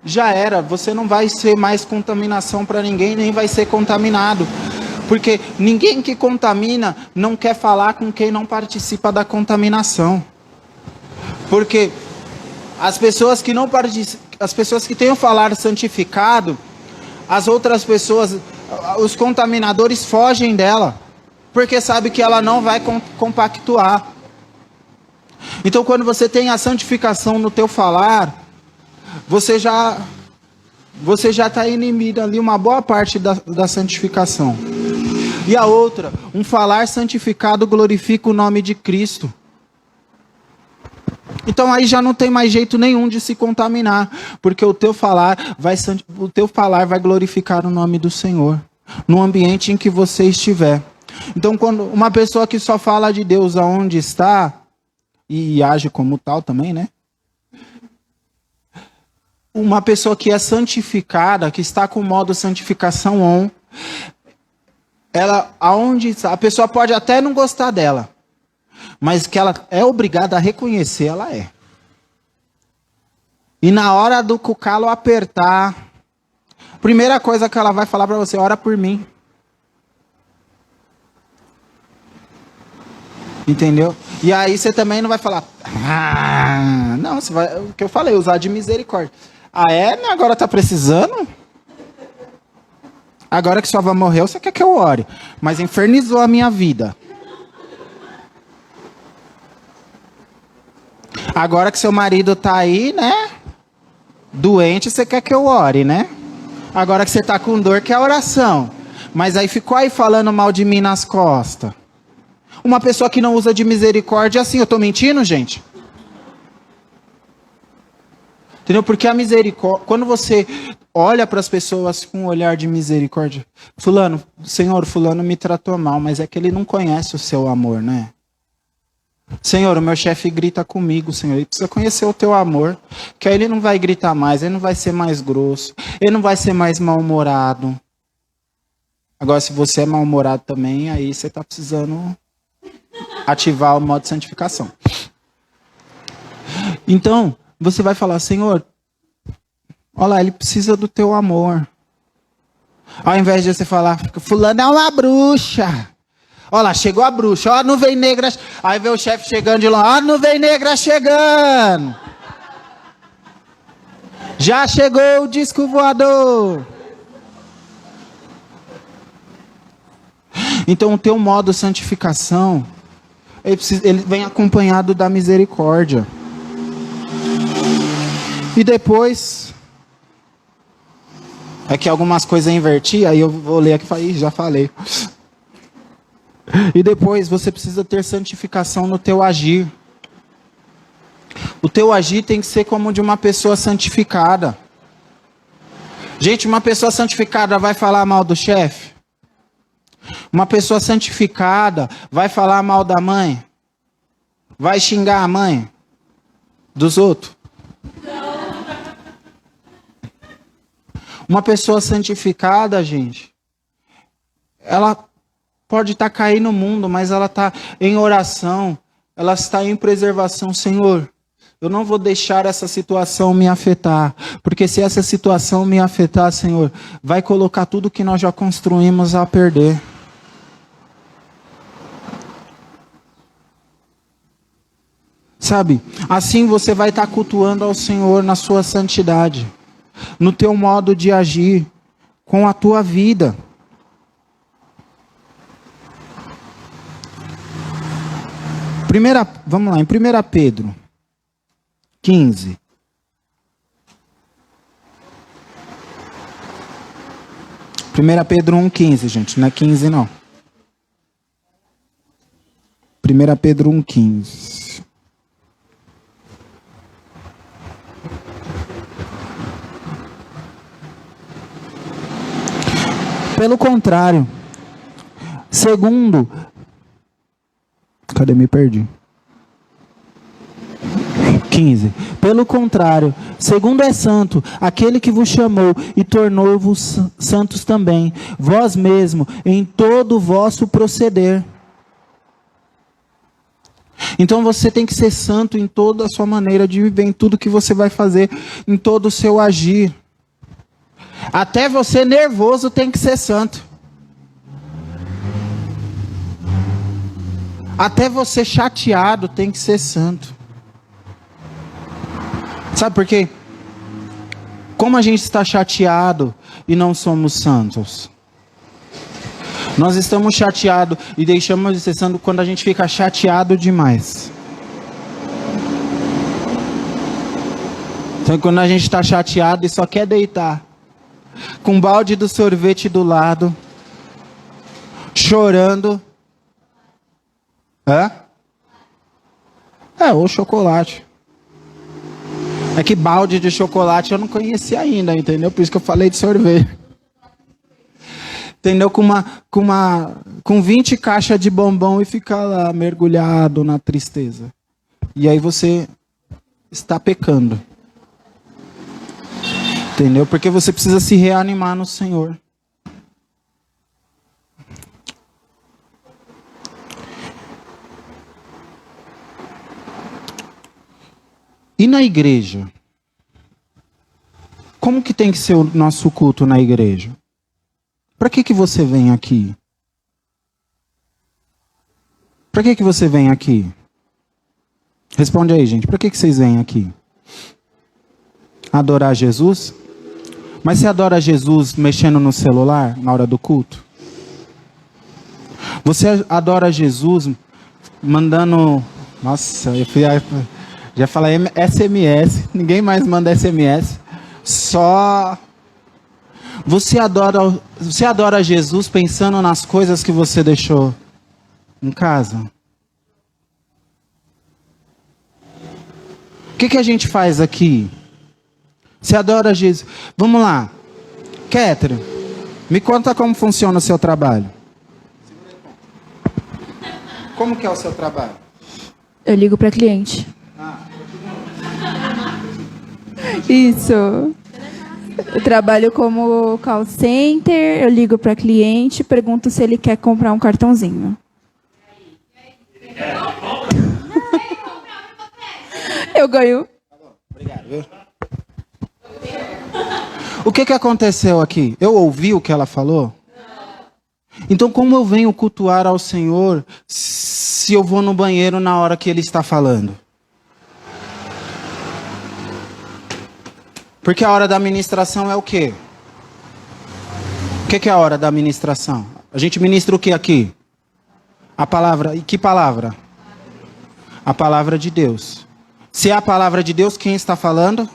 já era. Você não vai ser mais contaminação para ninguém, nem vai ser contaminado. Porque ninguém que contamina não quer falar com quem não participa da contaminação. Porque as pessoas que não participam, as pessoas que têm o falar santificado, as outras pessoas, os contaminadores fogem dela, porque sabe que ela não vai compactuar. Então, quando você tem a santificação no teu falar, você já está inibindo ali uma boa parte da santificação. E a outra, um falar santificado glorifica o nome de Cristo. Então aí já não tem mais jeito nenhum de se contaminar, porque o teu falar vai glorificar o nome do Senhor, no ambiente em que você estiver. Então, quando uma pessoa que só fala de Deus aonde está, e age como tal também, né? Uma pessoa que é santificada, que está com o modo santificação on, a pessoa pode até não gostar dela, mas que ela é obrigada a reconhecer, ela é. E na hora do calo apertar, primeira coisa que ela vai falar para você, ora por mim. Entendeu? E aí você também não vai falar, não, você vai, o que eu falei, usar de misericórdia. Ah, é? Agora tá precisando? Agora que sua avó morreu, você quer que eu ore? Mas infernizou a minha vida. Agora que seu marido tá aí, né? Doente, você quer que eu ore, né? Agora que você tá com dor, quer oração. Mas aí ficou aí falando mal de mim nas costas. Uma pessoa que não usa de misericórdia é assim, eu tô mentindo, gente? Entendeu? Porque a misericórdia, quando você olha para as pessoas com um olhar de misericórdia, Senhor, fulano me tratou mal, mas é que ele não conhece o seu amor, né? Senhor, o meu chefe grita comigo, Senhor, ele precisa conhecer o teu amor, que aí ele não vai gritar mais, ele não vai ser mais grosso, ele não vai ser mais mal-humorado. Agora, se você é mal-humorado também, aí você está precisando ativar o modo de santificação. Então, você vai falar, Senhor, olha lá, ele precisa do teu amor. Ao invés de você falar, fulano é uma bruxa. Olha lá, chegou a bruxa, ó, nuvem negra. Aí vê o chefe chegando de longe, ó, nuvem negra chegando. Já chegou o disco voador. Então o teu modo de santificação, ele vem acompanhado da misericórdia. E depois, aqui algumas coisas eu inverti, aí eu vou ler aqui e já falei. E depois você precisa ter santificação no teu agir. O teu agir tem que ser como de uma pessoa santificada. Gente, uma pessoa santificada vai falar mal do chefe? Uma pessoa santificada vai falar mal da mãe? Vai xingar a mãe dos outros? Uma pessoa santificada, gente, ela pode estar caindo no mundo, mas ela está em oração, ela está em preservação. Senhor, eu não vou deixar essa situação me afetar, porque se essa situação me afetar, Senhor, vai colocar tudo que nós já construímos a perder. Sabe, assim você vai estar cultuando ao Senhor na sua santidade, no teu modo de agir, com a tua vida. Vamos lá, em 1 Pedro 15. Pedro 1,15, gente, não é 15 não. 1 Pedro 1,15. Pelo contrário, segundo... Cadê? Me perdi. 15. Pelo contrário, segundo é santo, aquele que vos chamou e tornou-vos santos também, vós mesmo, em todo o vosso proceder. Então você tem que ser santo em toda a sua maneira de viver, em tudo que você vai fazer, em todo o seu agir. Até você nervoso tem que ser santo. Até você chateado tem que ser santo. Sabe por quê? Como a gente está chateado e não somos santos? Nós estamos chateados e deixamos de ser santo quando a gente fica chateado demais. Então quando a gente está chateado e só quer deitar, com um balde do sorvete do lado, chorando. Ou chocolate. É que balde de chocolate eu não conhecia ainda, entendeu? Por isso que eu falei de sorvete. Entendeu? Com 20 caixas de bombom e ficar lá mergulhado na tristeza. E aí você está pecando. Entendeu? Porque você precisa se reanimar no Senhor. E na igreja? Como que tem que ser o nosso culto na igreja? Para que você vem aqui? Para que você vem aqui? Responde aí, gente. Para que vocês vêm aqui? Adorar Jesus? Mas você adora Jesus mexendo no celular na hora do culto? Você adora Jesus mandando... Nossa, já falei SMS. Ninguém mais manda SMS. Só... Você adora Jesus pensando nas coisas que você deixou em casa? O que a gente faz aqui? Você adora Jesus? Vamos lá. Kétera, me conta como funciona o seu trabalho. Como que é o seu trabalho? Eu ligo para cliente. Isso. Eu trabalho como call center, eu ligo para cliente, pergunto se ele quer comprar um cartãozinho. Eu ganho. Obrigado, viu? O que aconteceu aqui? Eu ouvi o que ela falou? Então como eu venho cultuar ao Senhor se eu vou no banheiro na hora que Ele está falando? Porque a hora da ministração é o quê? O que é a hora da ministração? A gente ministra o que aqui? A palavra. E que palavra? A palavra de Deus. Se é a palavra de Deus, quem está falando?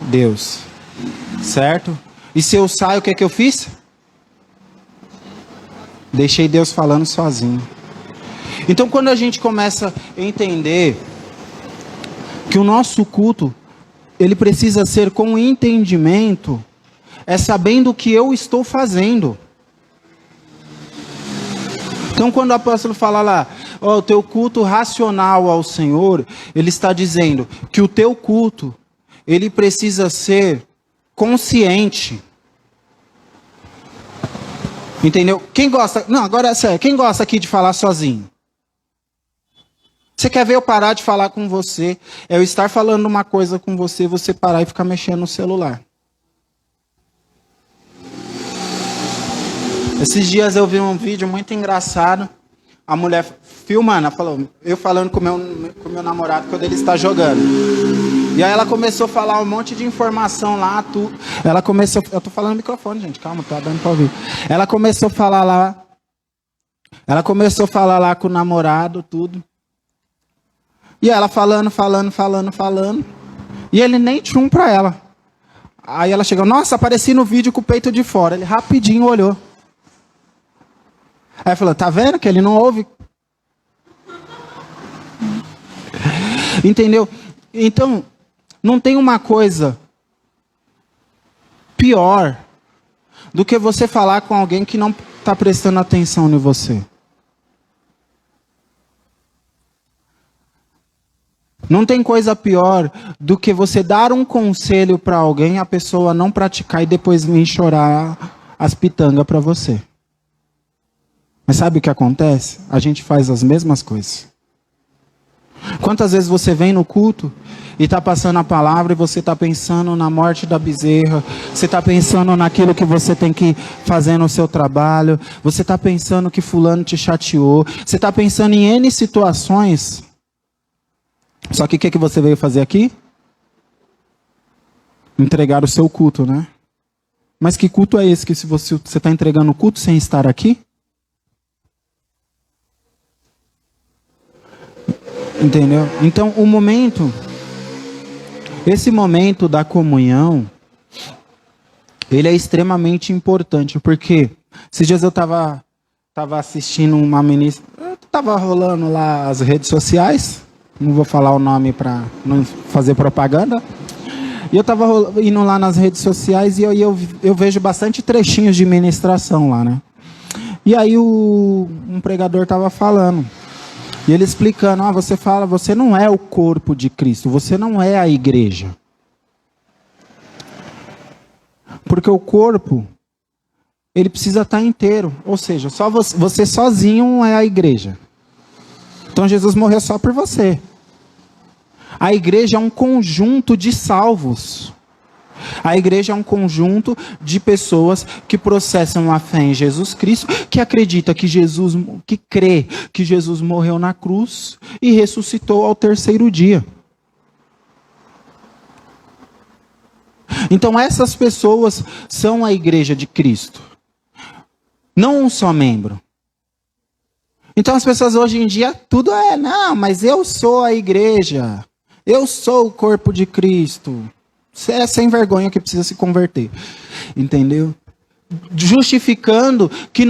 Deus. Certo? E se eu saio, o que eu fiz? Deixei Deus falando sozinho. Então quando a gente começa a entender que o nosso culto, ele precisa ser com entendimento, é sabendo o que eu estou fazendo. Então quando o apóstolo fala lá, o teu culto racional ao Senhor, ele está dizendo que o teu culto, ele precisa ser consciente. Entendeu? Quem gosta... Não, agora é sério. Quem gosta aqui de falar sozinho? Você quer ver eu parar de falar com você? É eu estar falando uma coisa com você, você parar e ficar mexendo no celular. Esses dias eu vi um vídeo muito engraçado. A mulher filmando, ela falou, eu falando com o meu namorado quando ele está jogando. E aí ela começou a falar um monte de informação lá, tudo. Ela começou, eu tô falando no microfone, gente, calma, tá dando pra ouvir. Ela começou a falar lá com o namorado, tudo. E ela falando. E ele nem tchum pra ela. Aí ela chegou, nossa, apareci no vídeo com o peito de fora. Ele rapidinho olhou. Aí falou, tá vendo que ele não ouve? Entendeu? Então, não tem uma coisa pior do que você falar com alguém que não está prestando atenção em você. Não tem coisa pior do que você dar um conselho para alguém, a pessoa não praticar e depois vir chorar as pitangas para você. Mas sabe o que acontece? A gente faz as mesmas coisas. Quantas vezes você vem no culto e está passando a palavra e você está pensando na morte da bezerra, você está pensando naquilo que você tem que fazer no seu trabalho, você está pensando que fulano te chateou, você está pensando em N situações. Só que o que você veio fazer aqui? Entregar o seu culto, né? Mas que culto é esse que se você está entregando o culto sem estar aqui? Entendeu? Então, esse momento da comunhão, ele é extremamente importante, porque esses dias eu estava assistindo uma ministra, estava rolando lá as redes sociais, não vou falar o nome para não fazer propaganda, e eu estava indo lá nas redes sociais e eu vejo bastante trechinhos de ministração lá, né? E aí um pregador estava falando, e ele explicando, você não é o corpo de Cristo, você não é a igreja. Porque o corpo, ele precisa estar inteiro, ou seja, só você sozinho é a igreja. Então Jesus morreu só por você. A igreja é um conjunto de salvos. A igreja é um conjunto de pessoas que processam a fé em Jesus Cristo, que acredita que crê que Jesus morreu na cruz e ressuscitou ao terceiro dia. Então essas pessoas são a igreja de Cristo. Não um só membro. Então as pessoas hoje em dia tudo mas eu sou a igreja. Eu sou o corpo de Cristo. Você é sem vergonha que precisa se converter. Entendeu? Justificando que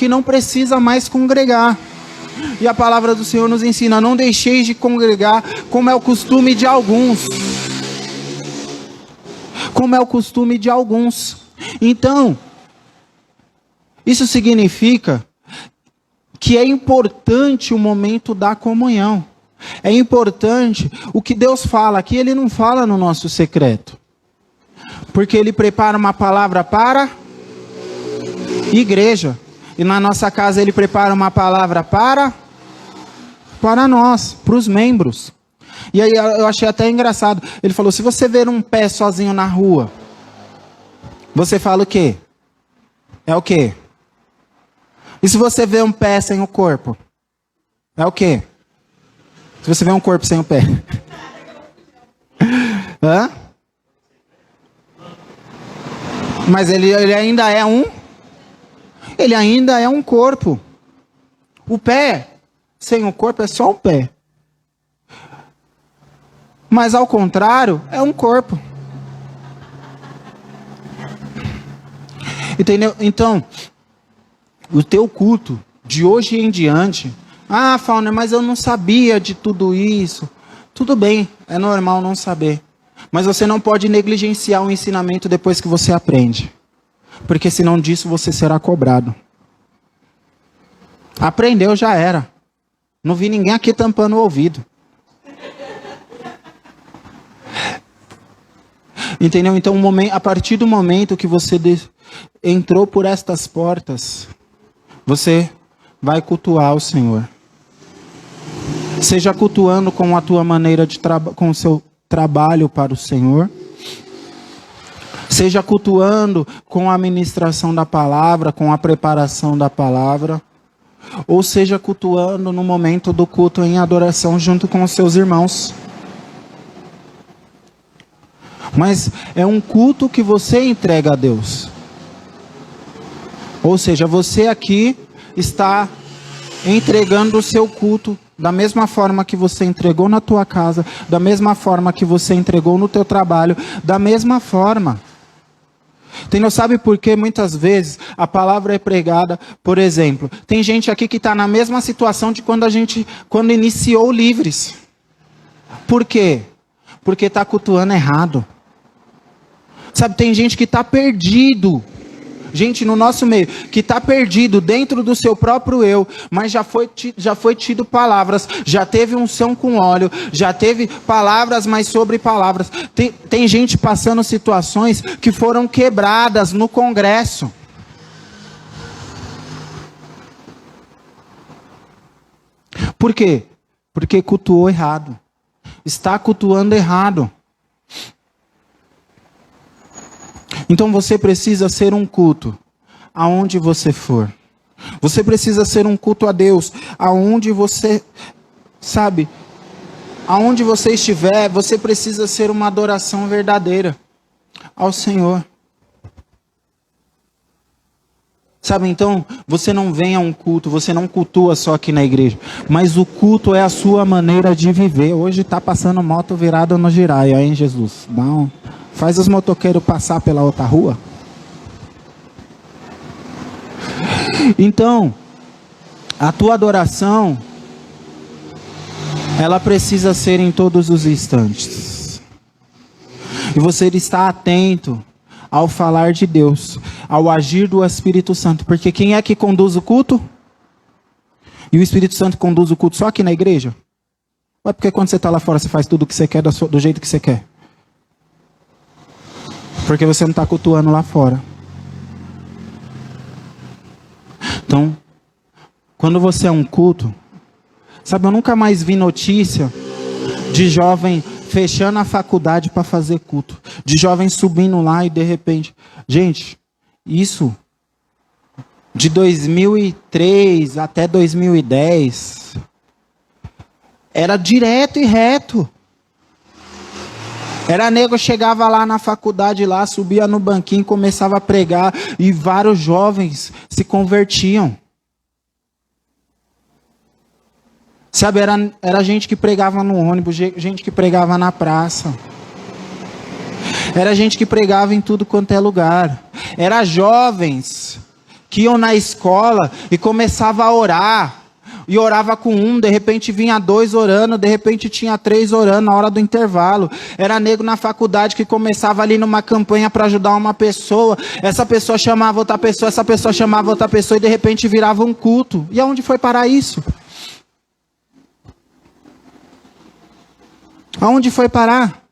não precisa mais congregar. E a palavra do Senhor nos ensina: não deixeis de congregar, como é o costume de alguns. Como é o costume de alguns. Então, isso significa que é importante o momento da comunhão. É importante o que Deus fala aqui, Ele não fala no nosso secreto. Porque Ele prepara uma palavra para igreja. E na nossa casa Ele prepara uma palavra para nós, para os membros. E aí eu achei até engraçado. Ele falou, se você ver um pé sozinho na rua, você fala o quê? É o quê? E se você vê um pé sem o corpo? É o quê? Se você vê um corpo sem o pé. Hã? Mas ele ainda é ele ainda é um corpo. O pé sem o corpo é só um pé. Mas ao contrário, é um corpo. Entendeu? Então, o teu culto de hoje em diante, Fauner, mas eu não sabia de tudo isso. Tudo bem, é normal não saber. Mas você não pode negligenciar o ensinamento depois que você aprende. Porque senão disso você será cobrado. Aprendeu, já era. Não vi ninguém aqui tampando o ouvido. Entendeu? Então, a partir do momento que você entrou por estas portas, você vai cultuar o Senhor. Seja cultuando com a tua maneira de com o seu trabalho para o Senhor. Seja cultuando com a ministração da palavra, com a preparação da palavra. Ou seja cultuando no momento do culto em adoração junto com os seus irmãos. Mas é um culto que você entrega a Deus. Ou seja, você aqui está entregando o seu culto da mesma forma que você entregou na tua casa, da mesma forma que você entregou no teu trabalho, da mesma forma. Entendeu? Sabe por que muitas vezes a palavra é pregada, por exemplo, tem gente aqui que está na mesma situação de quando iniciou Livres. Por quê? Porque está cultuando errado. Sabe, tem gente que está perdido gente no nosso meio, que está perdido dentro do seu próprio eu, mas já foi tido palavras, já teve unção com óleo, já teve palavras mais sobre palavras. Tem gente passando situações que foram quebradas no congresso. Por quê? Porque cultuou errado. Está cultuando errado. Então você precisa ser um culto aonde você for. Você precisa ser um culto a Deus aonde você, sabe, aonde você estiver, você precisa ser uma adoração verdadeira ao Senhor. Sabe, então, você não vem a um culto, você não cultua só aqui na igreja, mas o culto é a sua maneira de viver. Hoje está passando moto virada no giraia, hein, Jesus? Não, faz os motoqueiros passar pela outra rua. Então, a tua adoração, ela precisa ser em todos os instantes. E você está atento ao falar de Deus, ao agir do Espírito Santo. Porque quem é que conduz o culto? E o Espírito Santo conduz o culto só aqui na igreja? Ou é porque quando você está lá fora você faz tudo o que você quer do jeito que você quer? Porque você não está cultuando lá fora. Então, quando você é um culto, sabe, eu nunca mais vi notícia de jovem fechando a faculdade para fazer culto, de jovens subindo lá e de repente, gente, isso de 2003 até 2010 era direto e reto. Era nego, chegava lá na faculdade, lá, subia no banquinho, começava a pregar e vários jovens se convertiam. Sabe, era gente que pregava no ônibus, gente que pregava na praça. Era gente que pregava em tudo quanto é lugar. Era jovens que iam na escola e começava a orar. E orava com um, de repente vinha 2 orando, de repente tinha 3 orando na hora do intervalo. Era nego na faculdade que começava ali numa campanha para ajudar uma pessoa. Essa pessoa chamava outra pessoa, essa pessoa chamava outra pessoa e de repente virava um culto. E aonde foi parar isso? Aonde foi parar?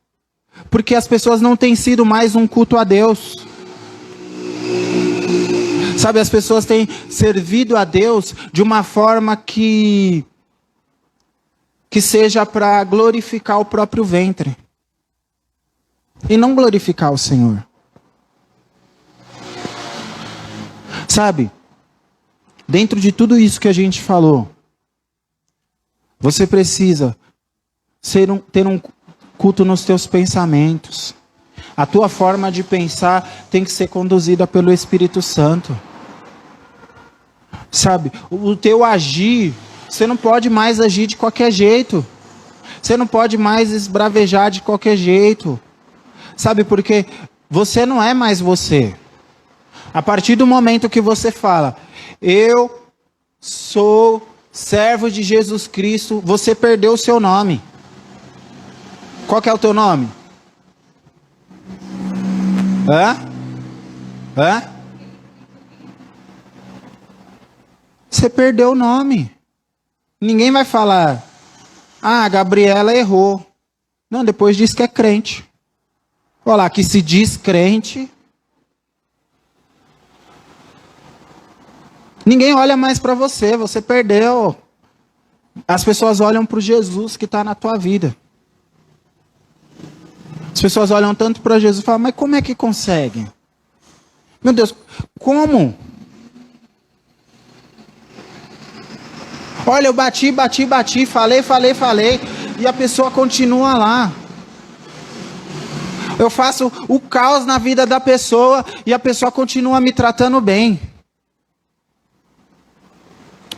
Porque as pessoas não têm sido mais um culto a Deus. Sabe, as pessoas têm servido a Deus de uma forma que seja para glorificar o próprio ventre. E não glorificar o Senhor. Sabe, dentro de tudo isso que a gente falou, você precisa ter um culto nos teus pensamentos. A tua forma de pensar tem que ser conduzida pelo Espírito Santo. Sabe, o teu agir, você não pode mais agir de qualquer jeito. Você não pode mais esbravejar de qualquer jeito. Sabe, porque você não é mais você. A partir do momento que você fala, eu sou servo de Jesus Cristo, você perdeu o seu nome. Qual que é o teu nome? Hã? Você perdeu o nome. Ninguém vai falar, a Gabriela errou. Não, depois diz que é crente. Olha lá, que se diz crente. Ninguém olha mais para você, você perdeu. As pessoas olham para o Jesus que está na tua vida. As pessoas olham tanto para Jesus e falam, mas como é que consegue? Meu Deus, como? Olha, eu bati, falei, e a pessoa continua lá. Eu faço o caos na vida da pessoa e a pessoa continua me tratando bem.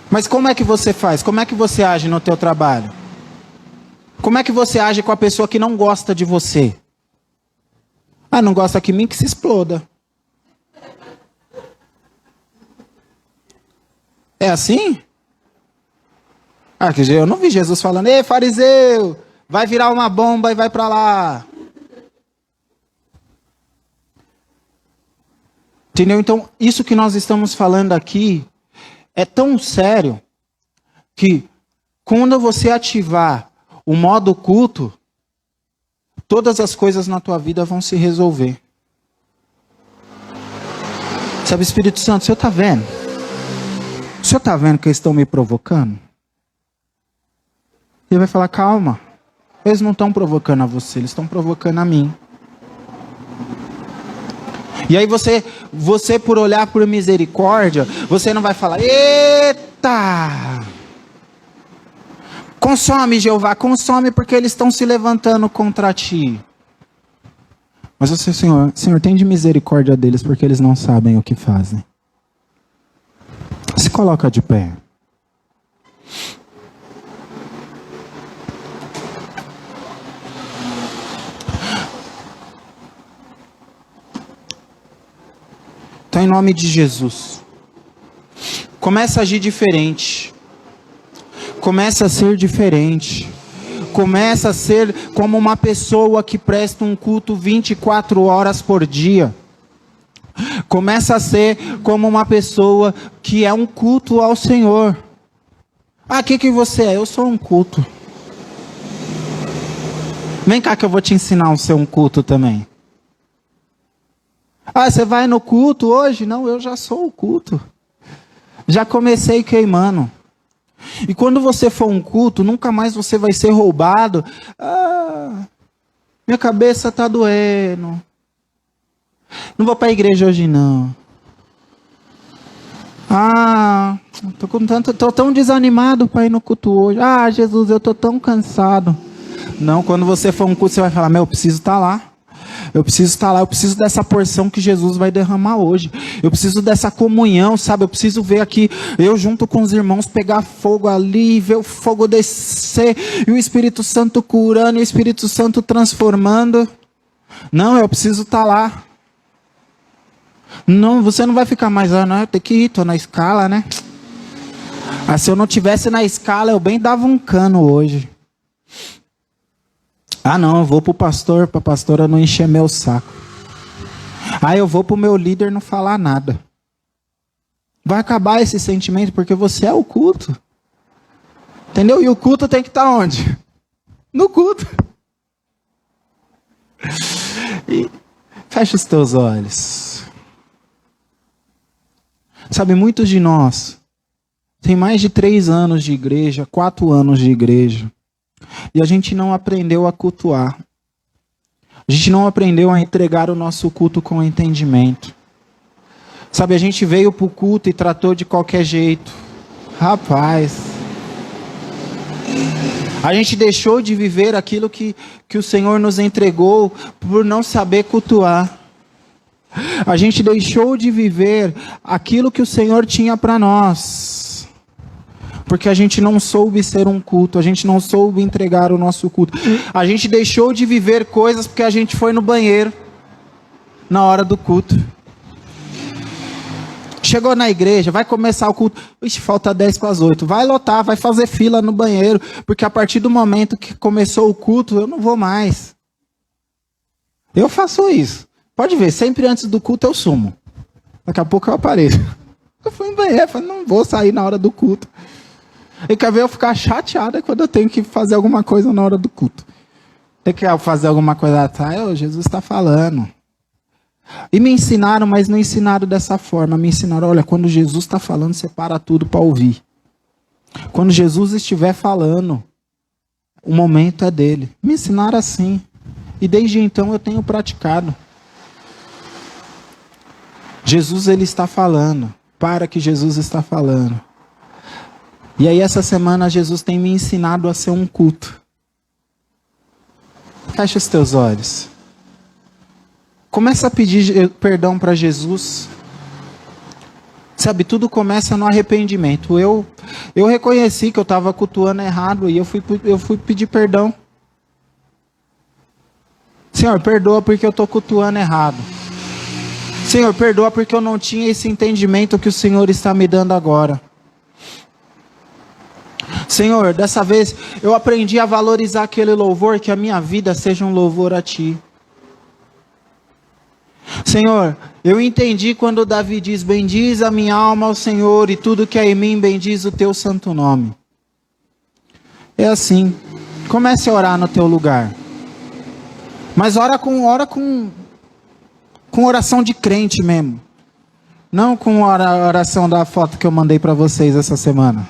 Mas como é que você faz? Como é que você age no teu trabalho? Como é que você age com a pessoa que não gosta de você? Ah, não gosta de mim? Que se exploda. É assim? Ah, que eu não vi Jesus falando, ei, fariseu, vai virar uma bomba e vai para lá. Entendeu? Então, isso que nós estamos falando aqui é tão sério que quando você ativar o modo culto, todas as coisas na tua vida vão se resolver. Sabe, Espírito Santo, o Senhor está vendo? O Senhor está vendo que eles estão me provocando? Ele vai falar, calma. Eles não estão provocando a você, eles estão provocando a mim. E aí você por olhar por misericórdia, você não vai falar, eita! Consome, Jeová, consome porque eles estão se levantando contra ti. Mas você, Senhor, tem de misericórdia deles porque eles não sabem o que fazem. Se coloca de pé. Então, em nome de Jesus, começa a agir diferente. Começa a ser diferente. Começa a ser como uma pessoa que presta um culto 24 horas por dia. Começa a ser como uma pessoa que é um culto ao Senhor. Ah, o que você é? Eu sou um culto. Vem cá que eu vou te ensinar a ser um culto também. Ah, você vai no culto hoje? Não, eu já sou o culto. Já comecei queimando. E quando você for um culto, nunca mais você vai ser roubado. Ah, minha cabeça está doendo. Não vou para a igreja hoje não. Ah, tô tão desanimado para ir no culto hoje. Ah, Jesus, eu tô tão cansado. Não, quando você for um culto, você vai falar, eu preciso estar lá. Eu preciso estar lá, eu preciso dessa porção que Jesus vai derramar hoje. Eu preciso dessa comunhão, sabe? Eu preciso ver aqui, eu junto com os irmãos, pegar fogo ali, ver o fogo descer, e o Espírito Santo curando, e o Espírito Santo transformando. Não, eu preciso estar lá. Não, você não vai ficar mais, não, eu tenho que ir, estou na escala, né? Ah, se eu não tivesse na escala, eu bem dava um cano hoje. Ah, não, eu vou para o pastor, para a pastora não encher meu saco. Ah, eu vou para o meu líder não falar nada. Vai acabar esse sentimento porque você é o culto. Entendeu? E o culto tem que estar onde? No culto. E fecha os teus olhos. Sabe, muitos de nós tem mais de 3 anos de igreja, 4 anos de igreja. E a gente não aprendeu a cultuar. A gente não aprendeu a entregar o nosso culto com entendimento. Sabe, a gente veio para o culto e tratou de qualquer jeito. Rapaz. A gente deixou de viver aquilo que o Senhor nos entregou por não saber cultuar. A gente deixou de viver aquilo que o Senhor tinha para nós. Porque a gente não soube ser um culto, a gente não soube entregar o nosso culto. A gente deixou de viver coisas porque a gente foi no banheiro na hora do culto. Chegou na igreja, vai começar o culto. Ixi, falta 10 para as 8. Vai lotar, vai fazer fila no banheiro, porque a partir do momento que começou o culto, eu não vou mais. Eu faço isso. Pode ver, sempre antes do culto eu sumo. Daqui a pouco eu apareço. Eu fui no banheiro, falei, não vou sair na hora do culto. E quer ver eu ficar chateada quando eu tenho que fazer alguma coisa na hora do culto. Tem que fazer alguma coisa atrás, Jesus está falando. E me ensinaram, mas não ensinaram dessa forma. Me ensinaram, olha, quando Jesus está falando, você para tudo para ouvir. Quando Jesus estiver falando, o momento é dele. Me ensinaram assim. E desde então eu tenho praticado. Jesus, ele está falando. Para que Jesus está falando. E aí essa semana Jesus tem me ensinado a ser um culto. Fecha os teus olhos. Começa a pedir perdão para Jesus. Sabe, tudo começa no arrependimento. Eu reconheci que eu estava cultuando errado e eu fui pedir perdão. Senhor, perdoa porque eu estou cultuando errado. Senhor, perdoa porque eu não tinha esse entendimento que o Senhor está me dando agora. Senhor, dessa vez eu aprendi a valorizar aquele louvor, que a minha vida seja um louvor a Ti. Senhor, eu entendi quando Davi diz: bendiz a minha alma ao Senhor, e tudo que é em mim bendiz o teu santo nome. É assim. Comece a orar no teu lugar. Mas ora com oração de crente mesmo. Não com a oração da foto que eu mandei para vocês essa semana.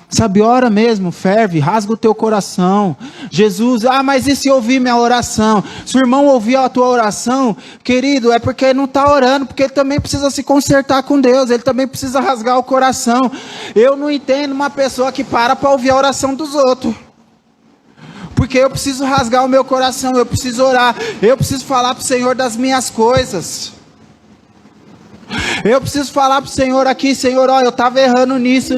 Sabe, ora mesmo, ferve, rasga o teu coração. Jesus, mas e se ouvir minha oração? Se o irmão ouvir a tua oração, querido, é porque ele não está orando, porque ele também precisa se consertar com Deus, ele também precisa rasgar o coração. Eu não entendo uma pessoa que para ouvir a oração dos outros. Porque eu preciso rasgar o meu coração, eu preciso orar, eu preciso falar para o Senhor das minhas coisas. Eu preciso falar para o Senhor aqui: Senhor, eu estava errando nisso,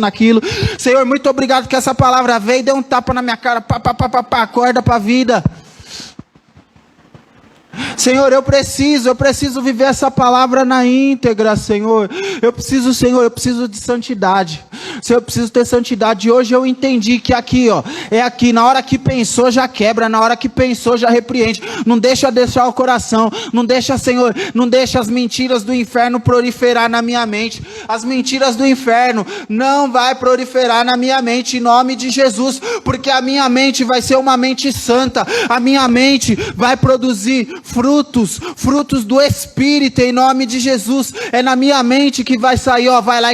naquilo. Senhor, muito obrigado que essa palavra veio e deu um tapa na minha cara, acorda para a vida. Senhor, eu preciso viver essa palavra na íntegra, Senhor. Eu preciso de santidade. Senhor, eu preciso ter santidade. E hoje eu entendi que aqui, é aqui. Na hora que pensou, já quebra. Na hora que pensou, já repreende. Não deixa o coração. Não deixa, Senhor, não deixa as mentiras do inferno proliferar na minha mente. As mentiras do inferno não vai proliferar na minha mente, em nome de Jesus. Porque a minha mente vai ser uma mente santa. A minha mente vai produzir frutos do Espírito, em nome de Jesus. É na minha mente que vai sair, vai lá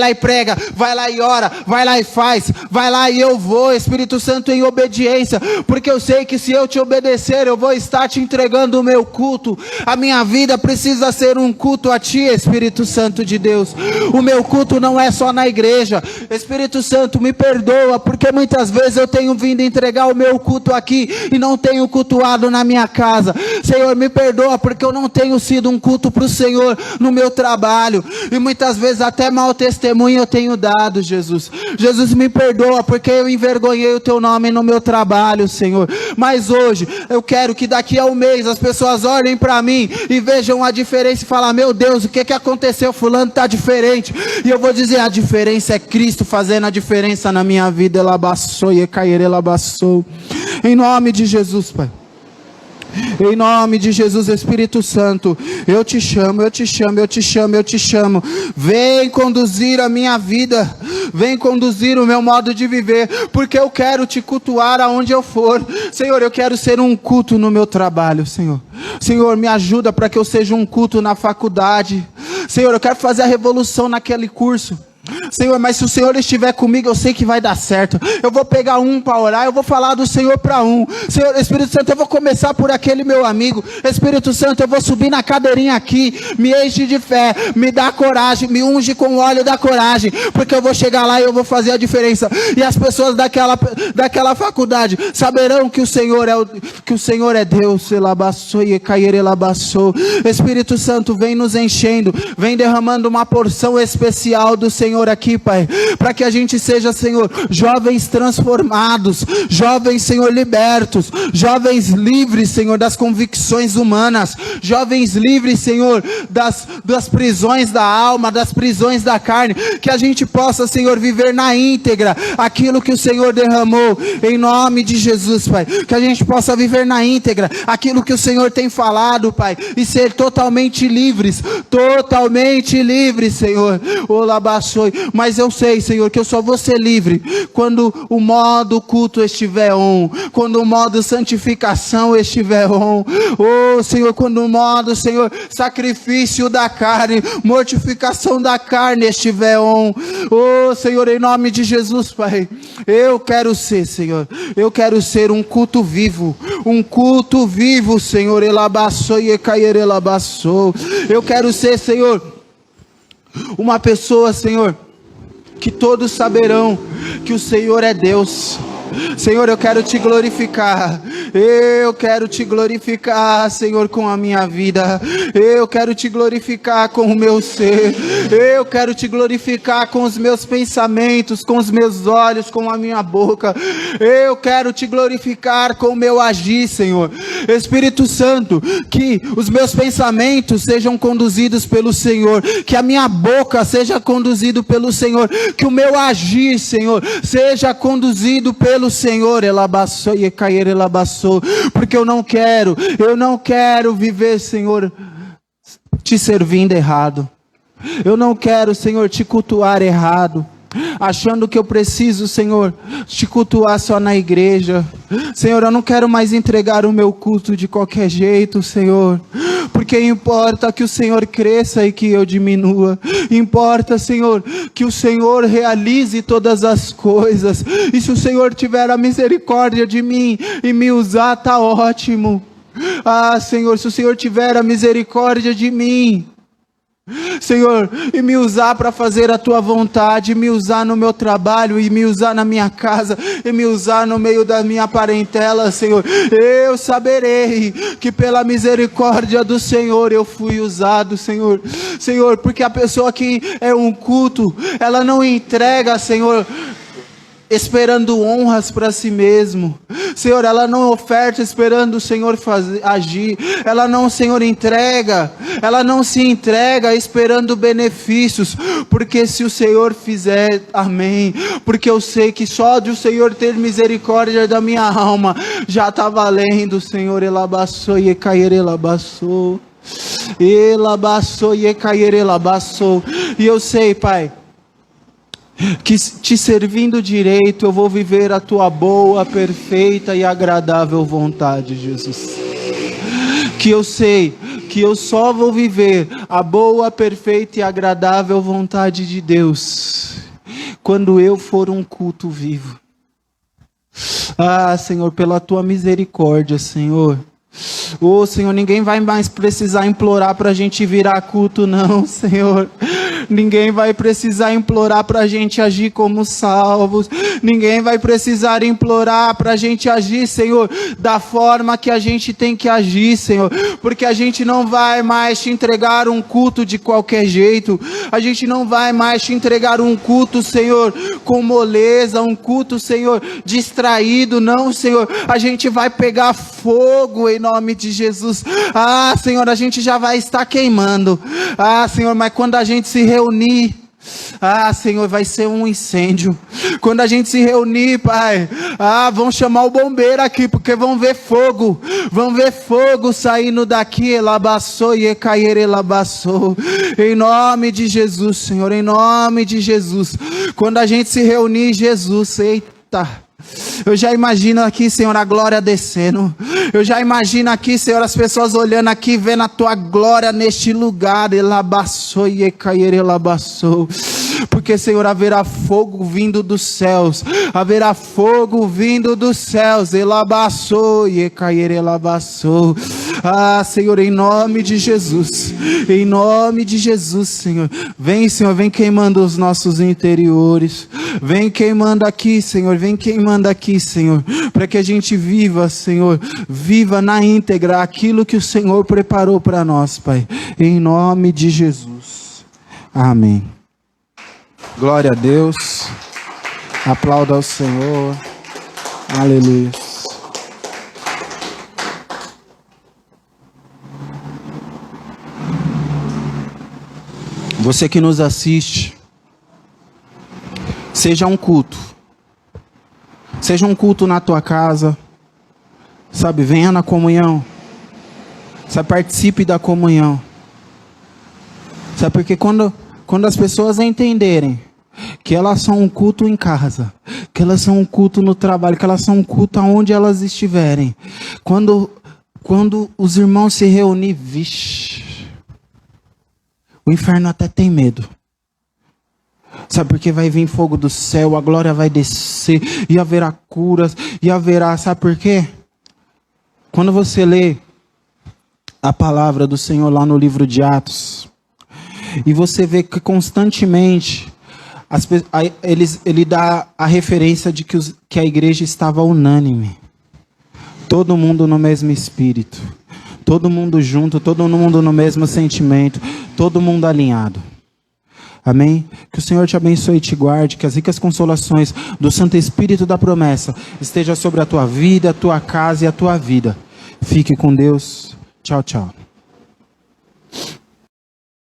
e prega, vai lá e ora, vai lá e faz, vai lá e eu vou, Espírito Santo, em obediência, porque eu sei que se eu te obedecer, eu vou estar te entregando o meu culto. A minha vida precisa ser um culto a ti, Espírito Santo de Deus. O meu culto não é só na igreja. Espírito Santo, me perdoa, porque muitas vezes eu tenho vindo entregar o meu culto aqui e não tenho cultuado na minha casa. Senhor, me perdoa, porque eu não tenho sido um culto para o Senhor no meu trabalho, e muitas vezes até mau testemunho eu tenho dado, Jesus. Jesus, me perdoa, porque eu envergonhei o teu nome no meu trabalho, Senhor. Mas hoje, eu quero que daqui a um mês as pessoas olhem para mim e vejam a diferença e falem: meu Deus, o que aconteceu? Fulano está diferente. E eu vou dizer: a diferença é Cristo fazendo a diferença na minha vida. Em nome de Jesus, Pai. Em nome de Jesus, Espírito Santo, eu te chamo. Vem conduzir a minha vida, vem conduzir o meu modo de viver, porque eu quero te cultuar aonde eu for. Senhor, eu quero ser um culto no meu trabalho, Senhor. Senhor, me ajuda para que eu seja um culto na faculdade. Senhor, eu quero fazer a revolução naquele curso. Senhor, mas se o Senhor estiver comigo, eu sei que vai dar certo. Eu vou pegar um para orar, eu vou falar do Senhor para um. Senhor, Espírito Santo, eu vou começar por aquele meu amigo. Espírito Santo, eu vou subir na cadeirinha aqui. Me enche de fé, me dá coragem, me unge com o óleo da coragem, porque eu vou chegar lá e eu vou fazer a diferença. E as pessoas daquela faculdade saberão que o Senhor é Deus. Espírito Santo, vem nos enchendo, vem derramando uma porção especial do Senhor aqui, Pai, para que a gente seja, Senhor, jovens transformados, jovens, Senhor, libertos, jovens livres, Senhor, das convicções humanas, jovens livres, Senhor, das prisões da alma, das prisões da carne, que a gente possa, Senhor, viver na íntegra aquilo que o Senhor derramou, em nome de Jesus, Pai, que a gente possa viver na íntegra aquilo que o Senhor tem falado, Pai, e ser totalmente livres, Senhor. Mas eu sei, Senhor, que eu só vou ser livre quando o modo culto estiver on, quando o modo santificação estiver on. Oh, Senhor, quando o modo, Senhor, sacrifício da carne, mortificação da carne estiver on. Oh, Senhor, em nome de Jesus, Pai, eu quero ser, Senhor, eu quero ser um culto vivo, Senhor. Eu quero ser, Senhor, uma pessoa, Senhor, que todos saberão que o Senhor é Deus. Senhor, eu quero te glorificar. Eu quero te glorificar, Senhor, com a minha vida. Eu quero te glorificar com o meu ser. Eu quero te glorificar com os meus pensamentos, com os meus olhos, com a minha boca. Eu quero te glorificar com o meu agir, Senhor. Espírito Santo, que os meus pensamentos sejam conduzidos pelo Senhor, que a minha boca seja conduzida pelo Senhor, que o meu agir, Senhor, seja conduzido pelo pelo Senhor, elabaçou e cair elabaçou, porque eu não quero viver, Senhor, te servindo errado. Eu não quero, Senhor, te cultuar errado, achando que eu preciso, Senhor, te cultuar só na igreja. Senhor, eu não quero mais entregar o meu culto de qualquer jeito, Senhor, porque importa que o Senhor cresça e que eu diminua. Importa, Senhor, que o Senhor realize todas as coisas. E se o Senhor tiver a misericórdia de mim e me usar, tá ótimo. Ah, Senhor, se o Senhor tiver a misericórdia de mim, Senhor, e me usar para fazer a tua vontade, me usar no meu trabalho, e me usar na minha casa, e me usar no meio da minha parentela, Senhor, eu saberei que pela misericórdia do Senhor eu fui usado, Senhor. Senhor, porque a pessoa que é um culto, ela não entrega, Senhor, esperando honras para si mesmo. Senhor, ela não oferta esperando o Senhor agir. Ela não, Senhor, entrega. Ela não se entrega esperando benefícios. Porque se o Senhor fizer, amém. Porque eu sei que só de o Senhor ter misericórdia da minha alma já está valendo, Senhor. Elabaçou e cair elabaçou. Elabaçou e cair elabaçou. E eu sei, Pai, que te servindo direito eu vou viver a tua boa, perfeita e agradável vontade, Jesus. Que eu sei que eu só vou viver a boa, perfeita e agradável vontade de Deus quando eu for um culto vivo. Ah, Senhor, pela tua misericórdia, Senhor. Oh, Senhor, ninguém vai mais precisar implorar para a gente virar culto, não, Senhor. Ninguém vai precisar implorar para a gente agir como salvos. Ninguém vai precisar implorar para a gente agir, Senhor, da forma que a gente tem que agir, Senhor. Porque a gente não vai mais te entregar um culto de qualquer jeito. A gente não vai mais te entregar um culto, Senhor, com moleza. Um culto, Senhor, distraído. Não, Senhor. A gente vai pegar fogo em nome de Jesus. Ah, Senhor, a gente já vai estar queimando. Ah, Senhor, mas quando a gente se reunir, ah, Senhor, vai ser um incêndio. Quando a gente se reunir, Pai, ah, vão chamar o bombeiro aqui, porque vão ver fogo saindo daqui. Elabaçou e cair elabaçou. Em nome de Jesus, Senhor, em nome de Jesus. Quando a gente se reunir, Jesus, eita, eu já imagino aqui, Senhor, a glória descendo. Eu já imagino aqui, Senhor, as pessoas olhando aqui, vendo a tua glória neste lugar. Elabaçou e cair elabaçou. Porque, Senhor, haverá fogo vindo dos céus. Haverá fogo vindo dos céus. Elabaçou e cair elabaçou. Ah, Senhor, em nome de Jesus. Em nome de Jesus, Senhor. Vem, Senhor, vem queimando os nossos interiores. Vem queimando aqui, Senhor. Vem queimando aqui, Senhor. Para que a gente viva, Senhor. Viva na íntegra aquilo que o Senhor preparou para nós, Pai. Em nome de Jesus. Amém. Glória a Deus. Aplauda ao Senhor. Aleluia. Você que nos assiste, seja um culto. Seja um culto na tua casa. Sabe, venha na comunhão. Sabe, participe da comunhão. Sabe, porque quando as pessoas entenderem que elas são um culto em casa, que elas são um culto no trabalho, que elas são um culto aonde elas estiverem, quando os irmãos se reunirem, vixe, o inferno até tem medo. Sabe, porque vai vir fogo do céu, a glória vai descer, e haverá curas, e haverá, sabe por quê? Quando você lê a palavra do Senhor lá no livro de Atos, e você vê que constantemente ele dá a referência de que a igreja estava unânime. Todo mundo no mesmo espírito. Todo mundo junto, todo mundo no mesmo sentimento. Todo mundo alinhado. Amém? Que o Senhor te abençoe e te guarde. Que as ricas consolações do Santo Espírito da promessa esteja sobre a tua vida, a tua casa e a tua vida. Fique com Deus. Tchau, tchau.